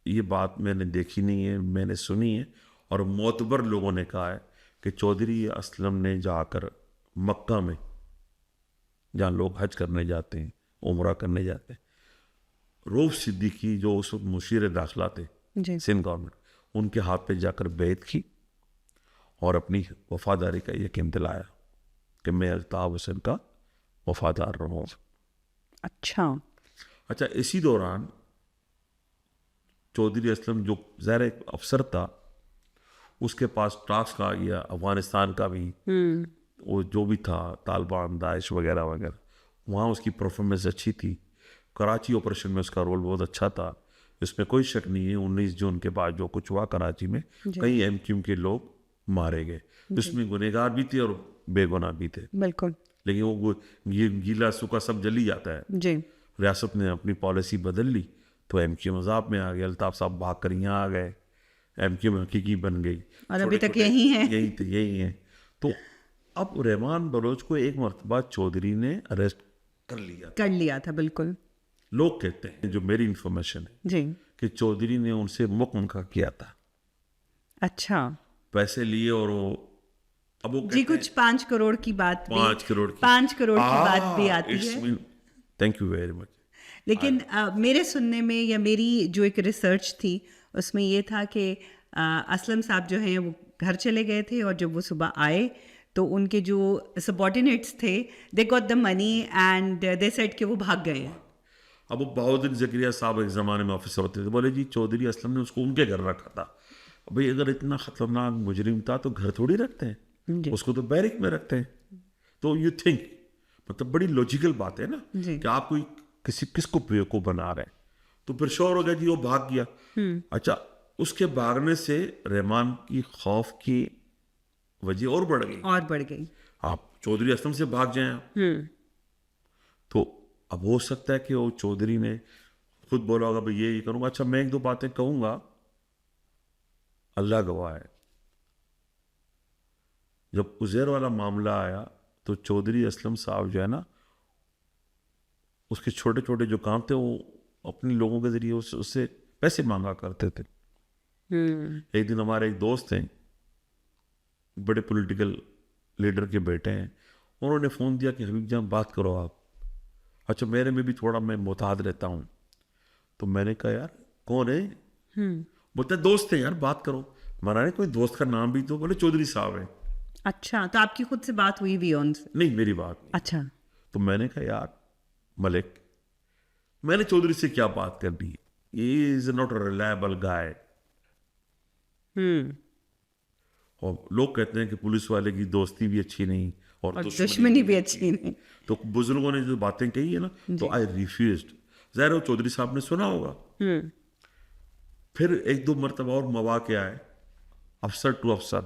ये बात मैंने देखी नहीं है, मैंने सुनी है, और मोतबर लोगों ने कहा है कि चौधरी असलम ने जाकर मक्का में, जहाँ लोग हज करने जाते हैं, उम्रा करने जाते हैं, रऊफ सिद्दीकी जो उस वक्त मुशीर दाखिला थे जी, सिंध गवर्नमेंट, उनके हाथ पे जाकर बैत की और अपनी वफादारी का यकीन दिलाया कि मैं अल्ताफ हुसैन का वफादार रहूँ। अच्छा, इसी दौरान चौधरी असलम, जो ज़ाहिर एक अफसर था, उसके पास टास्क आ गया अफगानिस्तान का भी, वो जो भी था, तालिबान, दाइश वगैरह वगैरह, वहाँ उसकी परफॉर्मेंस अच्छी थी। कराची ऑपरेशन में उसका रोल बहुत अच्छा था, इसमें कोई शक नहीं है। 19 जून के बाद जो कुछ हुआ कराची में, कई एमक्यूएम के लोग मारे गए, इसमें गुनहगार भी थे और बेगुनाह भी थे। बिल्कुल, लेकिन वो गीला सूखा सब जल ही जाता है। जी, रियासत ने अपनी पॉलिसी बदल ली, तो एमक्यूएम अजाब में आ गया। अल्ताफ साहब भाग कर यहाँ आ गए, एमक्यूएम हकीकी बन गई, और अभी तक यही है। यही है। तो अब रहमान बलोच को एक मरतबा चौधरी ने अरेस्ट कर लिया था, बिल्कुल। लोग कहते हैं, जो मेरी इंफॉर्मेशन है, जी, कि चौधरी ने उनसे मुकमका किया था, अच्छा, पैसे लिए, और वो अब वो जी, कुछ 5 करोड़ की बात भी, 5 करोड़ की बात भी आती है। Thank you very much. लेकिन मेरे सुनने में, या मेरी जो एक रिसर्च थी उसमें ये था कि असलम साहब जो हैं वो घर चले गए थे, और जब वो सुबह आए तो उनके जो सबॉर्डिनेट्स थे, they got the money and they said कि वो भाग गए हैं। अब वो बहाउद्दीन ज़करिया साहब एक ज़माने में ऑफिसर होते थे, बोले जी चौधरी असलम ने उसको उनके घर रखा था। भाई अगर इतना ख़तरनाक मुजरिम था तो घर थोड़ी रखते हैं, जी। उसको तो बैरिक में रखते हैं। तो यू थिंक, मतलब बड़ी लॉजिकल बात है ना जी। कि आप कोई किसको बेवकूफ़ बना रहे हैं। तो फिर शोर हो गया जी, वो भाग गया। अच्छा, उसके भागने से रहमान की खौफ की वजह और बढ़ गई। और बढ़ गई। आप चौधरी असलम से भाग जाएं आप। तो अब हो सकता है कि वो चौधरी ने खुद बोला होगा भाई ये करूंगा। अच्छा, मैं एक दो बातें कहूंगा, अल्लाह गवाह है, जब उज़ैर वाला मामला आया तो चौधरी असलम साहब जो है ना, उसके छोटे छोटे जो काम थे वो अपने लोगों के जरिए उससे पैसे मांगा करते थे। एक दिन हमारे एक दोस्त हैं, बड़े पॉलिटिकल लीडर के बेटे हैं, उन्होंने फ़ोन दिया कि हबीब जान बात करो आप। अच्छा, मेरे में भी थोड़ा मैं मोहताद रहता हूँ, तो मैंने कहा यार कौन है? बोलते दोस्त है यार, बात करो। हमारा कोई दोस्त का नाम भी तो, बोले चौधरी साहब है। अच्छा, तो आपकी खुद से बात हुई भी उनसे? नहीं, मेरी बात नहीं। अच्छा। तो मैंने कहा यार मलिक, मैंने चौधरी से क्या बात कर दी, ये इज नॉट अ रिलायबल गाय। और लोग कहते हैं कि पुलिस वाले की दोस्ती भी अच्छी नहीं और दुश्मनी भी अच्छी नहीं। तो बुजुर्गों ने जो बातें कही है ना, तो आई रिफ्यूज्ड। ज़ाहिर है चौधरी साहब ने सुना होगा। फिर एक दो मरतबा और मौके आए, अफसर टू अफसर,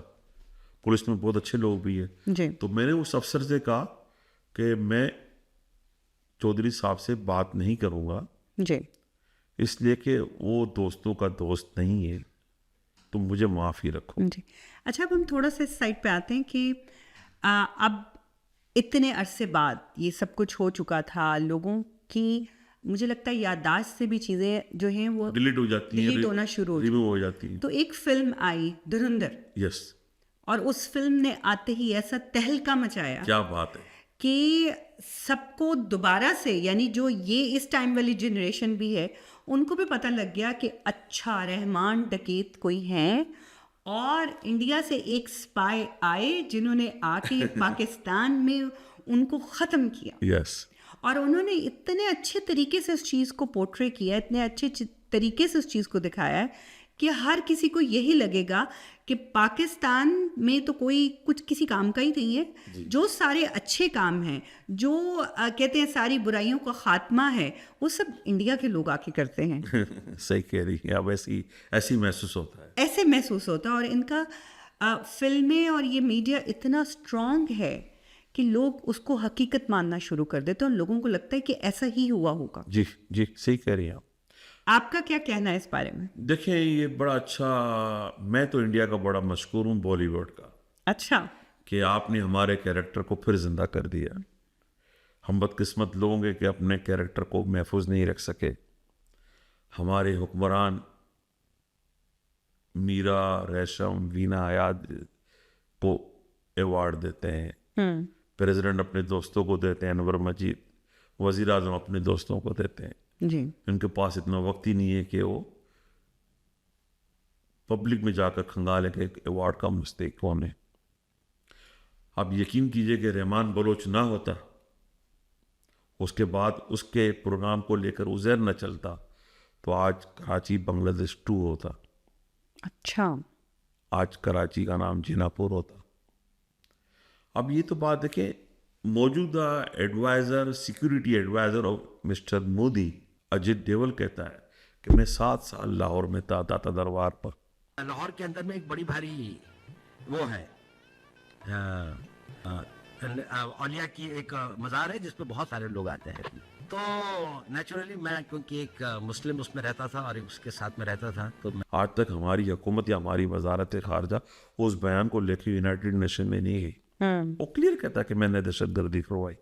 पुलिस में बहुत अच्छे लोग भी हैं। जी। तो मैंने उस अफसर से कहा कि मैं चौधरी साहब से बात नहीं करूँगा, जी। इसलिए कि वो दोस्तों का दोस्त नहीं है, तुम मुझे माफ़ी रखो। जी। अच्छा, अब हम थोड़ा सा इस साइड पे आते हैं कि अब इतने अरसे बाद ये सब कुछ हो चुका था, लोगों की मुझे लगता है याददाश्त से भी चीज़ें जो हैं वो डिलीट हो जाती हैं, डिलीट होना शुरू हो रिमूव हो जाती हैं। तो एक फिल्म आई धुरंधर, यस, और उस फिल्म ने आते ही ऐसा तहलका मचाया क्या बात है। कि सबको दोबारा से, यानी जो ये इस टाइम वाली जनरेशन भी है, उनको भी पता लग गया कि अच्छा रहमान डकैत कोई हैं, और इंडिया से एक स्पाई आए जिन्होंने आके पाकिस्तान में उनको ख़त्म किया। यस, और उन्होंने इतने अच्छे तरीके से उस चीज़ को पोर्ट्रे किया, इतने अच्छे तरीके से उस चीज़ को दिखाया है कि हर किसी को यही लगेगा कि पाकिस्तान में तो कोई कुछ किसी काम का ही नहीं है। जो सारे अच्छे काम हैं, जो कहते हैं सारी बुराइयों का खात्मा है, वो सब इंडिया के लोग आके करते हैं। सही कह रही है। अब ऐसी महसूस होता है, ऐसे महसूस होता है। और इनका फिल्में और ये मीडिया इतना स्ट्रॉन्ग है कि लोग उसको हकीकत मानना शुरू कर देते हैं और लोगों को लगता है कि ऐसा ही हुआ होगा। जी जी, सही कह रही हैं आप। आपका क्या कहना है इस बारे में? देखिए, ये बड़ा अच्छा, मैं तो इंडिया का बड़ा मशहूर हूँ बॉलीवुड का, अच्छा, कि आपने हमारे कैरेक्टर को फिर जिंदा कर दिया। हम बदकिस्मत लोग हैं कि अपने कैरेक्टर को महफूज नहीं रख सके। हमारे हुक्मरान मीरा, रेशम, वीना हयात को अवार्ड देते हैं, प्रेसिडेंट अपने दोस्तों को देते हैं, अनवर मजीद, वज़ीर आज़म अपने दोस्तों को देते हैं। जी। उनके पास इतना वक्त ही नहीं है कि वो पब्लिक में जाकर खंगाले के अवार्ड का मुस्तहिक कौन है। आप यकीन कीजिए कि रहमान बलोच ना होता, उसके बाद उसके प्रोग्राम को लेकर उज़ैर न चलता, तो आज कराची बांग्लादेश 2 होता। अच्छा। आज कराची का नाम जिनापुर होता। अब ये तो बात देखें, मौजूदा adviser, security adviser of mister Modi Ajit Doval कहता है कि मैं 7 साल लाहौर में था, दाता दरबार पर। लाहौर के अंदर में एक बड़ी भारी वो है, औलिया की एक मज़ार है जिसपे बहुत सारे लोग आते हैं। तो नेचुरली मैं, क्योंकि एक मुस्लिम उसमें रहता था और एक उसके साथ में रहता था, तो मैं आज तक हमारी हुकूमत या हमारी वजारत खारजा उस बयान को लेकर यूनाइटेड नेशन में नहीं गई। वो क्लियर कहता है कि मैंने दहशतगर्दी करवाई।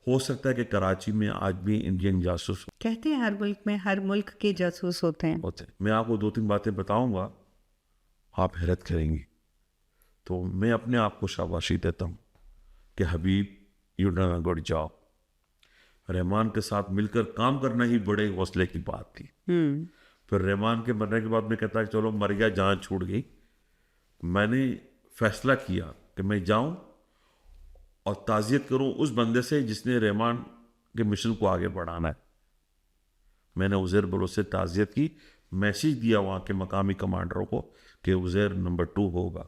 हो सकता है कि कराची में आज भी इंडियन जासूस कहते हैं हर मुल्क में हर मुल्क के जासूस होते हैं। मैं आपको 2-3 बातें बताऊंगा, आप हैरत करेंगी। तो मैं अपने आप को शाबाशी देता हूँ कि Habib, you done a good job. Rahman के साथ मिलकर काम करना ही बड़े हौसले की बात थी। फिर रहमान के मरने के बाद मैं कहता कि चलो मर गया, जान छूट गई। मैंने फैसला किया कि मैं जाऊं और ताज़ियत करूं उस बंदे से जिसने रहमान के मिशन को आगे बढ़ाना है। मैंने उज़ैर बलोच से ताज़ियत की, मैसेज दिया वहाँ के मकामी कमांडरों को कि उज़ैर नंबर 2 होगा,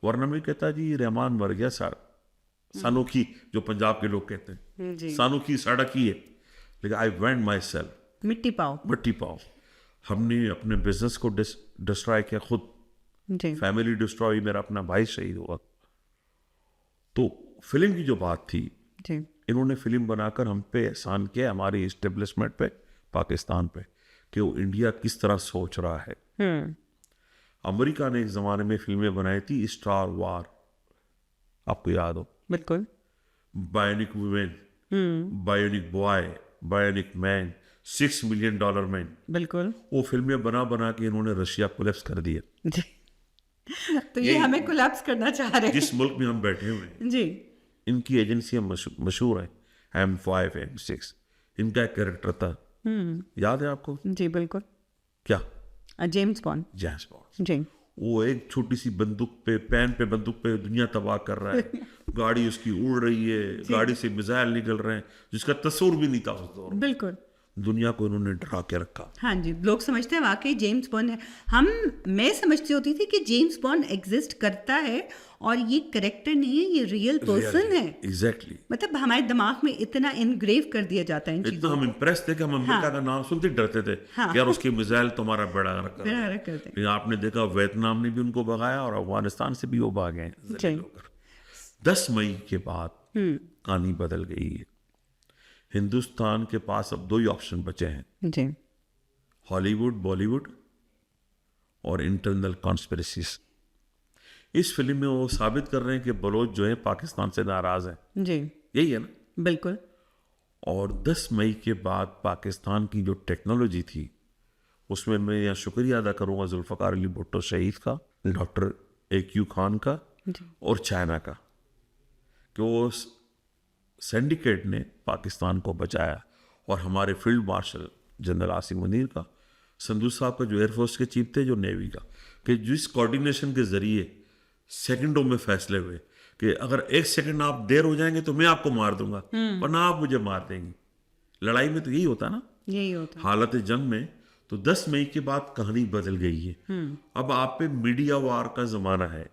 वरना मैं कहता जी रहमान मर गया सानोखी, जो पंजाब के लोग कहते हैं सानोखी सड़क ही है। लेकिन आई वेंट माई सेल्फ, मिट्टी पाओ। हमने अपने बिजनेस को डिस्ट्रॉय किया खुद, जी फैमिली डिस्ट्रॉय, मेरा अपना भाई शहीद हुआ। तो फिल्म की जो बात थी, जी इन्होंने फिल्म बनाकर हम पे एहसान किया, हमारी इस्टेब्लिशमेंट पे, पाकिस्तान पे, कि वो इंडिया किस तरह सोच रहा है। अमेरिका ने एक ज़माने में फिल्में बनाई थी, स्टार वार, आपको याद हो, बिल्कुल। Bionic women, bionic boy, bionic man, $6 million man, बिल्कुल। वो फिल्में बना बना के इन्होंने रशिया कोलैप्स कर दिया। जी तो ये हमें कोलैप्स करना चाह रहे हैं। जिस मुल्क में हम बैठे हुए हैं, जी इनकी एजेंसियां मशहूर हैं, M5, M6, इनका एक कैरेक्टर था, याद है आपको? जी बिल्कुल। क्या? James Bond. James Bond. जी वो एक छोटी सी बंदूक पे, बंदूक पे दुनिया तबाह कर रहा है, गाड़ी उसकी उड़ रही है, गाड़ी से मिसाइल निकल रहे हैं, जिसका तस्वुर भी नहीं था उस दौर में। बिल्कुल। दुनिया को इन्होंने डरा के रखा। हाँ जी, लोग समझते हैं वाकई जेम्स बॉन्ड है। मैं समझती होती थी कि जेम्स बॉन्ड एग्जिस्ट करता है और ये करेक्टर नहीं है, ये रियल पर्सन है। एग्जैक्टली। मतलब हमारे दिमाग में इतना इनग्रेव कर दिया जाता है इन इतना चीजों हम इम्प्रेस थे कि हम अमेरिका का नाम सुनते ही डरते थे कि यार उसके मिसाइल तुम्हारा बेड़ा गर्क कर बेड़ा गर्क कर दें। लेकिन आपने देखा वियतनाम ने भी उनको भगाया और अफगानिस्तान से भी वो भागे जी। 10 मई के बाद कहानी बदल गई है। हिंदुस्तान के पास अब 2 ही ऑप्शन बचे हैं, जी हॉलीवुड, बॉलीवुड और इंटरनल कॉन्स्पिरेसीज। इस फिल्म में वो साबित कर रहे हैं कि बलोच जो है पाकिस्तान से नाराज है, जी यही है ना। बिल्कुल। और 10 मई के बाद पाकिस्तान की जो टेक्नोलॉजी थी, उसमें मैं यहाँ शुक्रिया अदा करूँगा जुल्फ़िकार अली भुट्टो शहीद का, डॉक्टर AQ खान का और चाइना का, कि वो सिंडिकेट ने पाकिस्तान को बचाया। और हमारे field marshal general Asim Munir का, संधू साहब का जो एयरफोर्स के चीफ थे, जो नेवी का, कि जिस कोऑर्डिनेशन के ज़रिए सेकंडों में फैसले हुए कि अगर 1 सेकंड आप देर हो जाएंगे तो मैं आपको मार दूंगा, वरना आप मुझे मार देंगे। लड़ाई में तो यही होता ना, यही होता है। हालत जंग में। तो 10 मई के बाद कहानी बदल गई है। अब आप पे मीडिया वार का जमाना है।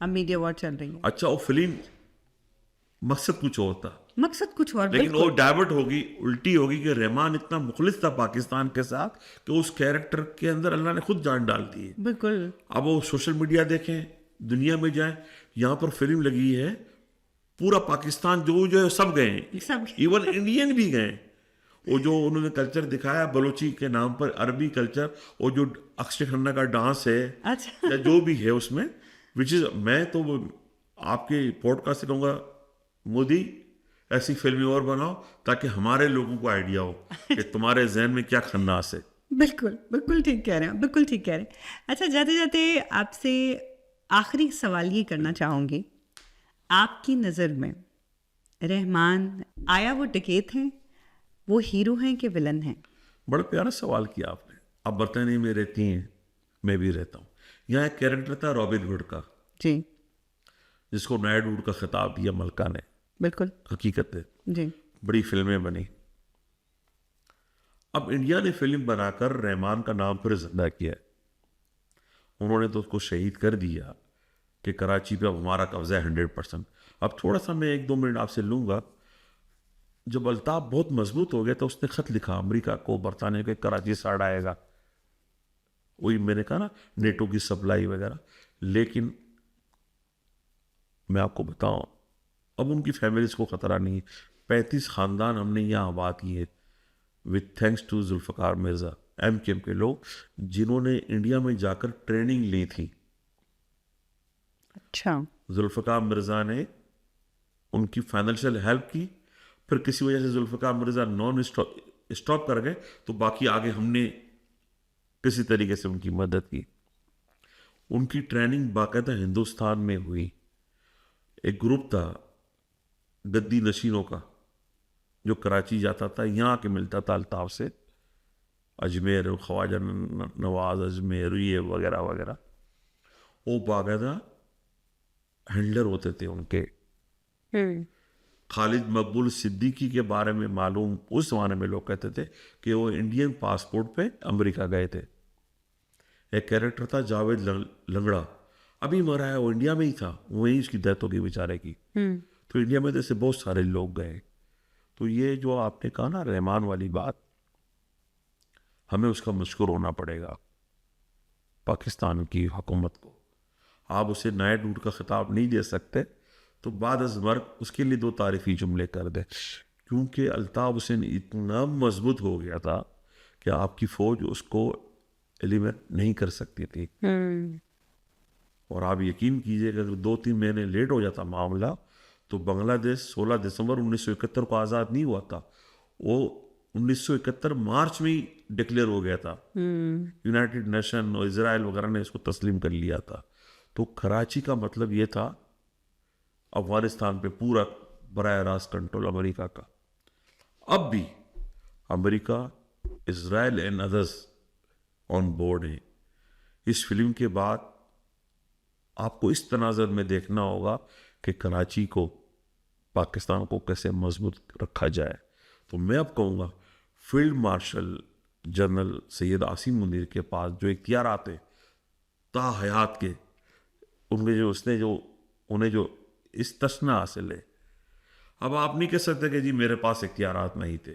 अब मीडिया वॉर चल रही है। अच्छा, वो फिल्म मकसद कुछ और था, मकसद कुछ और, लेकिन वो बिल्कुल। डाइवर्ट होगी, उल्टी होगी कि रहमान इतना मुखलिस था पाकिस्तान के साथ कि उस कैरेक्टर के अंदर अल्लाह ने खुद जान डाल दी है। बिल्कुल। अब वो सोशल मीडिया देखें, दुनिया में जाएं, यहाँ पर फिल्म लगी है, पूरा पाकिस्तान जो है सब गए, सब इवन इंडियन भी गए। वो जो उन्होंने कल्चर दिखाया बलोची के नाम पर, अरबी कल्चर, वो जो अक्षय खन्ना का डांस है अच्छा। या जो भी है उसमें, विच इज, मैं तो आपके पॉडकास्ट से कहूँगा मोदी ऐसी फिल्में और बनाओ ताकि हमारे लोगों को आइडिया हो कि तुम्हारे जहन में क्या खन्नास है। बिल्कुल बिल्कुल ठीक कह रहे हैं, बिल्कुल ठीक कह रहे हैं। अच्छा, जाते जाते आपसे आखिरी सवाल ये करना चाहूँगी, आपकी नज़र में रहमान आया वो डकैत हैं, वो हीरो हैं कि विलन हैं? बड़ा प्यारा सवाल किया आपने। आप बरतानिया में रहती हैं, मैं भी रहता हूँ। यहाँ एक कैरेक्टर था रॉबिन हुड का, जी जिसको नाइटवुड का खिताब दिया मलका ने। बिल्कुल। हकीकत है, जी बड़ी फिल्में बनी। अब इंडिया ने फिल्म बनाकर रहमान का नाम फिर जिंदा किया। उन्होंने तो उसको शहीद कर दिया कि कराची पे अब हमारा कब्जा है 100%। अब थोड़ा सा मैं 1-2 मिनट आपसे लूँगा। जब अल्ताफ बहुत मजबूत हो गया तो उसने ख़त लिखा अमेरिका को, बरतानिया के, कराची साड़ आएगा। वही मैंने कहा ना, नेटो की सप्लाई वगैरह। लेकिन मैं आपको बताऊं, अब उनकी फैमिलीज को ख़तरा नहीं है। 35 ख़ानदान हमने यहाँ आबाद किए with thanks to Zulfikar Mirza, MKM के लोग, जिन्होंने इंडिया में जाकर ट्रेनिंग ली थी। अच्छा। जुल्फ़िकार मिर्ज़ा ने उनकी फाइनेंशियल हेल्प की, फिर किसी वजह से जुल्फ़िकार मिर्ज़ा नॉन स्टॉप कर गए, तो बाकी आगे हमने किसी तरीके से उनकी मदद की। उनकी ट्रेनिंग बाकायदा हिंदुस्तान में हुई। एक ग्रुप था गद्दी नशीनों का जो कराची जाता था, यहाँ आके मिलता था अल्ताफ से, अजमेर, ख्वाजा नवाज अजमेर, ये वगैरह वगैरह। वो बाकायदा हैंडलर होते थे उनके। खालिद मकबूल सिद्दीकी के बारे में मालूम, उस जमाने में लोग कहते थे कि वो इंडियन पासपोर्ट पे अमेरिका गए थे। एक कैरेक्टर था जावेद लंगड़ा, अभी मरा है, वो इंडिया में ही था, वहीं उसकी डेथ हो गई बेचारे की। तो इंडिया में जैसे बहुत सारे लोग गए। तो ये जो आपने कहा ना रहमान वाली बात, हमें उसका मशकूर होना पड़ेगा पाकिस्तान की हुकूमत को। आप उसे नए दूर का खिताब नहीं दे सकते, तो बाद अज़ मर्ग उसके लिए 2 तारीफी जुमले कर दे, क्योंकि अल्ताफ़ हुसैन इतना मजबूत हो गया था कि आपकी फ़ौज उसको एलिमिनेट नहीं कर सकती थी। और आप यकीन कीजिए कि अगर 2-3 महीने लेट हो जाता मामला, तो बांग्लादेश 16 दिसंबर 1971 को आज़ाद नहीं हुआ था, वो 1971 मार्च में ही डिक्लेयर हो गया था। यूनाइटेड नेशन और इजराइल वगैरह ने इसको तस्लीम कर लिया था। तो कराची का मतलब ये था अफगानिस्तान पे पूरा बराह रास्त कंट्रोल अमेरिका का। अब भी America, Israel and others on board है। इस फिल्म के बाद आपको इस तनाज़र में देखना होगा कि कराची को, पाकिस्तान को कैसे मजबूत रखा जाए। तो मैं अब कहूँगा field marshal general Syed Asim Munir के पास जो इख्तियार आते ता हयात के, उनके जो उसने जो उन्हें जो इस तस्ना हासिल है, अब आप नहीं कह सकते कि जी मेरे पास इख्तियारात नहीं थे।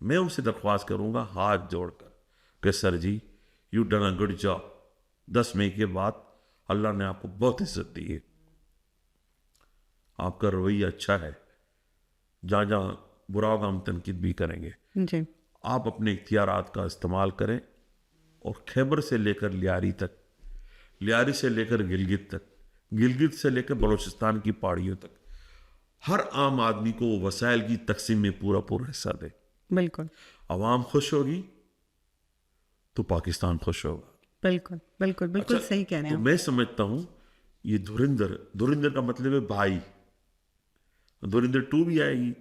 मैं उनसे दरख्वास्त करूँगा हाथ जोड़कर कि sir ji, you done a good job. 10 मई के बाद अल्लाह ने आपको बहुत इज्जत दी है, आपका रवैया अच्छा है, जहाँ जहाँ बुरा होगा हम तनकीद भी करेंगे जी। आप अपने इख्तियारात का इस्तेमाल करें और खैबर से लेकर लियारी तक, लियारी से लेकर गिलगित तक, गिलगित से लेकर बलूचिस्तान की पहाड़ियों तक, हर आम आदमी को वसाइल की तकसीम में पूरा पूरा हिस्सा दे। बिल्कुल आवाम खुश होगी तो पाकिस्तान खुश होगा। बिल्कुल बिल्कुल बिल्कुल अच्छा, सही कह रहे तो हैं मैं समझता हूँ ये धुरिंदर का मतलब है भाई। धुरिंदर 2 भी आएगी,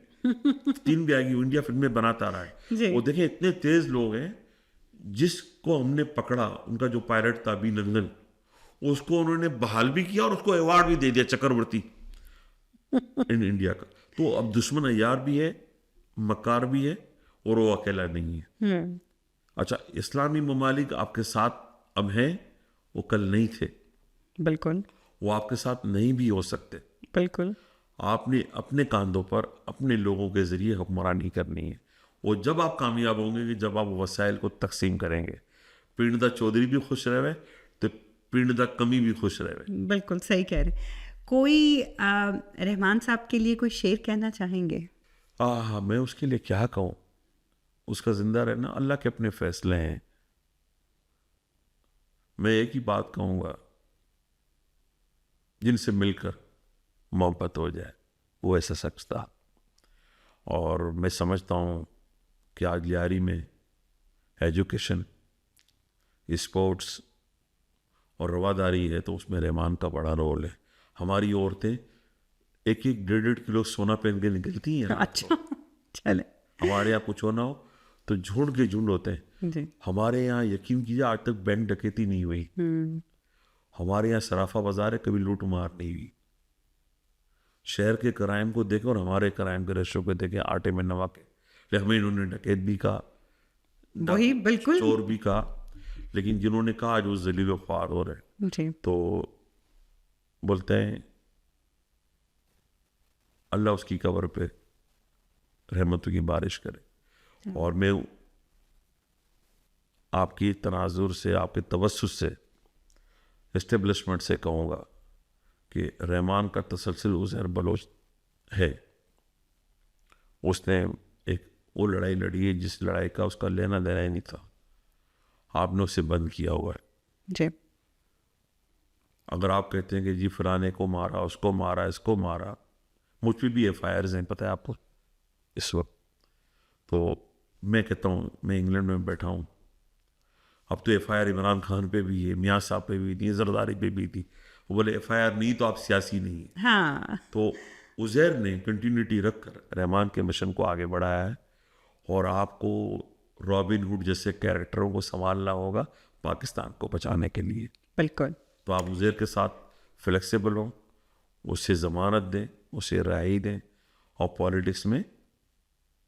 3 भी आएगी, इंडिया फिल्म में बनाता रहा जी। है। वो देखें इतने तेज लोग हैं, जिसको हमने पकड़ा, उनका जो पायलट था बी नंदन, उसको उन्होंने बहाल भी किया और उसको अवार्ड भी दे दिया चक्रवर्ती इन इंडिया का। तो अब दुश्मन अय्यार भी है, मकार भी है, और वो अकेला नहीं है। अच्छा, इस्लामी ममालिक आपके साथ अब हैं, वो कल नहीं थे, बिल्कुल वो आपके साथ नहीं भी हो सकते। बिल्कुल आपने अपने कांधों पर अपने लोगों के जरिए हुक्मरानी करनी है। वो जब आप कामयाब होंगे कि जब आप वसाइल को तकसीम करेंगे। पिंडदा चौधरी भी खुश रहे तो पिंडदा कमी भी खुश रहे। बिल्कुल सही कह रहे हैं। कोई रहमान साहब के लिए कोई शेर कहना चाहेंगे? मैं उसके लिए क्या कहूँ, उसका जिंदा रहना अल्लाह के अपने फैसले हैं। मैं एक ही बात कहूँगा, जिनसे मिलकर मोहब्बत हो जाए वो ऐसा शख्स था। और मैं समझता हूँ कि आज लियारी में एजुकेशन, स्पोर्ट्स और रवादारी है, तो उसमें रहमान का बड़ा रोल है। हमारी औरतें 1-1, 1.5 किलो सोना पहन के निकलती हैं। अच्छा चले। हमारे यहाँ कुछ होना हो तो झुंड के झुंड होते हैं। जी हमारे यहाँ यकीन कीजिए आज तक बैंक डकैती नहीं हुई। हमारे यहाँ सराफा बाजार है, कभी लूट मार नहीं हुई। शहर के क्राइम को देखें और हमारे क्राइम के रेशो को देखें, आटे में नमक है। हमें इन्होंने डकैत भी कहा, वही बिल्कुल चोर भी कहा, लेकिन जिन्होंने कहा आज वो जलील ख्वार हो रहे, जी तो बोलते हैं अल्लाह उसकी कब्र पे रहमतों की बारिश करे। और मैं आपकी तनाजुर से, आपके तवस्सुस से, इस्टेब्लिशमेंट से कहूँगा कि रहमान का तसलसल उज़ैर बलोच है। उसने एक वो लड़ाई लड़ी है जिस लड़ाई का उसका लेना देना ही नहीं था, आपने उसे बंद किया हुआ है। जी अगर आप कहते हैं कि जी फलाने को मारा, उसको मारा, इसको मारा, मुझ पर भी FIRs हैं, पता है आपको इस वक्त। तो मैं कहता हूँ, मैं इंग्लैंड में बैठा हूँ, अब तो FIR इमरान खान पे भी है, मियाँ साहब पे भी थी, जरदारी पे भी थी। वो बोले FIR नहीं तो आप सियासी नहीं है। हाँ तो उज़ैर ने कंटिन्यूटी रखकर रहमान के मिशन को आगे बढ़ाया है। और आपको रॉबिन हुड जैसे कैरेक्टरों को संभालना होगा पाकिस्तान को बचाने के लिए। बिल्कुल तो आप उज़ैर के साथ फ्लेक्सिबल हों, उसे ज़मानत दें, उसे राय दें, और पॉलिटिक्स में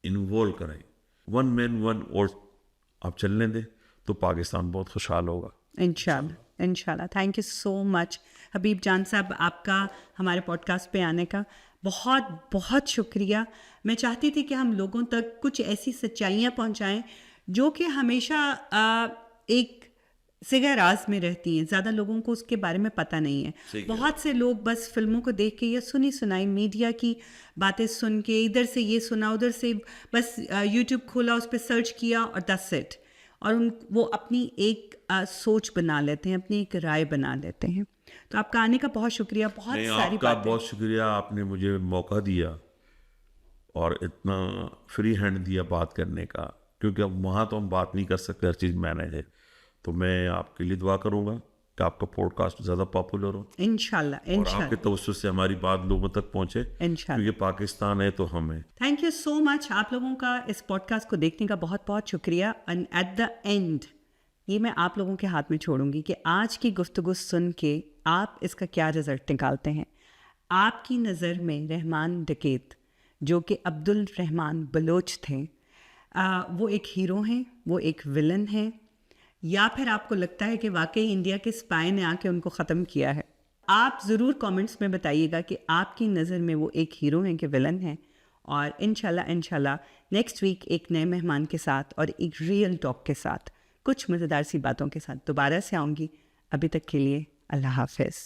इन्वॉल्व करें। वन मैन वन वोट आप चलने दें तो पाकिस्तान बहुत खुशहाल होगा। इंशाल्लाह इंशाल्लाह। थैंक यू सो मच हबीब जान साहब, आपका हमारे पॉडकास्ट पे आने का बहुत बहुत शुक्रिया। मैं चाहती थी कि हम लोगों तक कुछ ऐसी सच्चाइयाँ पहुँचाएँ जो कि हमेशा एक सिगा राज में रहती हैं, ज़्यादा लोगों को उसके बारे में पता नहीं है। बहुत से लोग बस फिल्मों को देख के या सुनी सुनाई मीडिया की बातें सुन के, इधर से ये सुना उधर से बस यूट्यूब खोला, उस पर सर्च किया और दैट्स इट, और वो अपनी एक सोच बना लेते हैं, अपनी एक राय बना लेते हैं। तो आपका आने का बहुत शुक्रिया। बहुत सारी आपका बातें, बहुत शुक्रिया, आपने मुझे मौका दिया और इतना फ्री हैंड दिया बात करने का, क्योंकि अब वहाँ तो हम बात नहीं कर सकते, हर चीज़ मैनेज है। तो मैं आपके लिए दुआ करूँगा कि आपका पॉडकास्ट ज़्यादा पॉपुलर हो इंशाल्लाह और इंशाल्लाह आपके तवज्जुह से हमारी बात लोगों तक पहुँचे, इंशाल्लाह। क्योंकि पाकिस्तान है तो हम हैं। Thank you so much. आप लोगों का इस पॉडकास्ट को देखने का बहुत बहुत शुक्रिया। एंड एट द एंड ये मैं आप लोगों के हाथ में छोड़ूंगी कि आज की गुफ्तगू सुन के आप इसका क्या रिजल्ट निकालते हैं। आपकी नज़र में रहमान डकैत, जो कि अब्दुल रहमान बलोच थे, वो एक हीरो हैं, वो एक विलन हैं, या फिर आपको लगता है कि वाकई इंडिया के स्पाई ने आके उनको ख़त्म किया है? आप ज़रूर कमेंट्स में बताइएगा कि आपकी नज़र में वो एक हीरो हैं कि विलन हैं। और इंशाल्लाह नेक्स्ट वीक एक नए मेहमान के साथ और एक रियल टॉक के साथ, कुछ मज़ेदार सी बातों के साथ दोबारा से आऊँगी। अभी तक के लिए अल्लाह हाफ़िज़।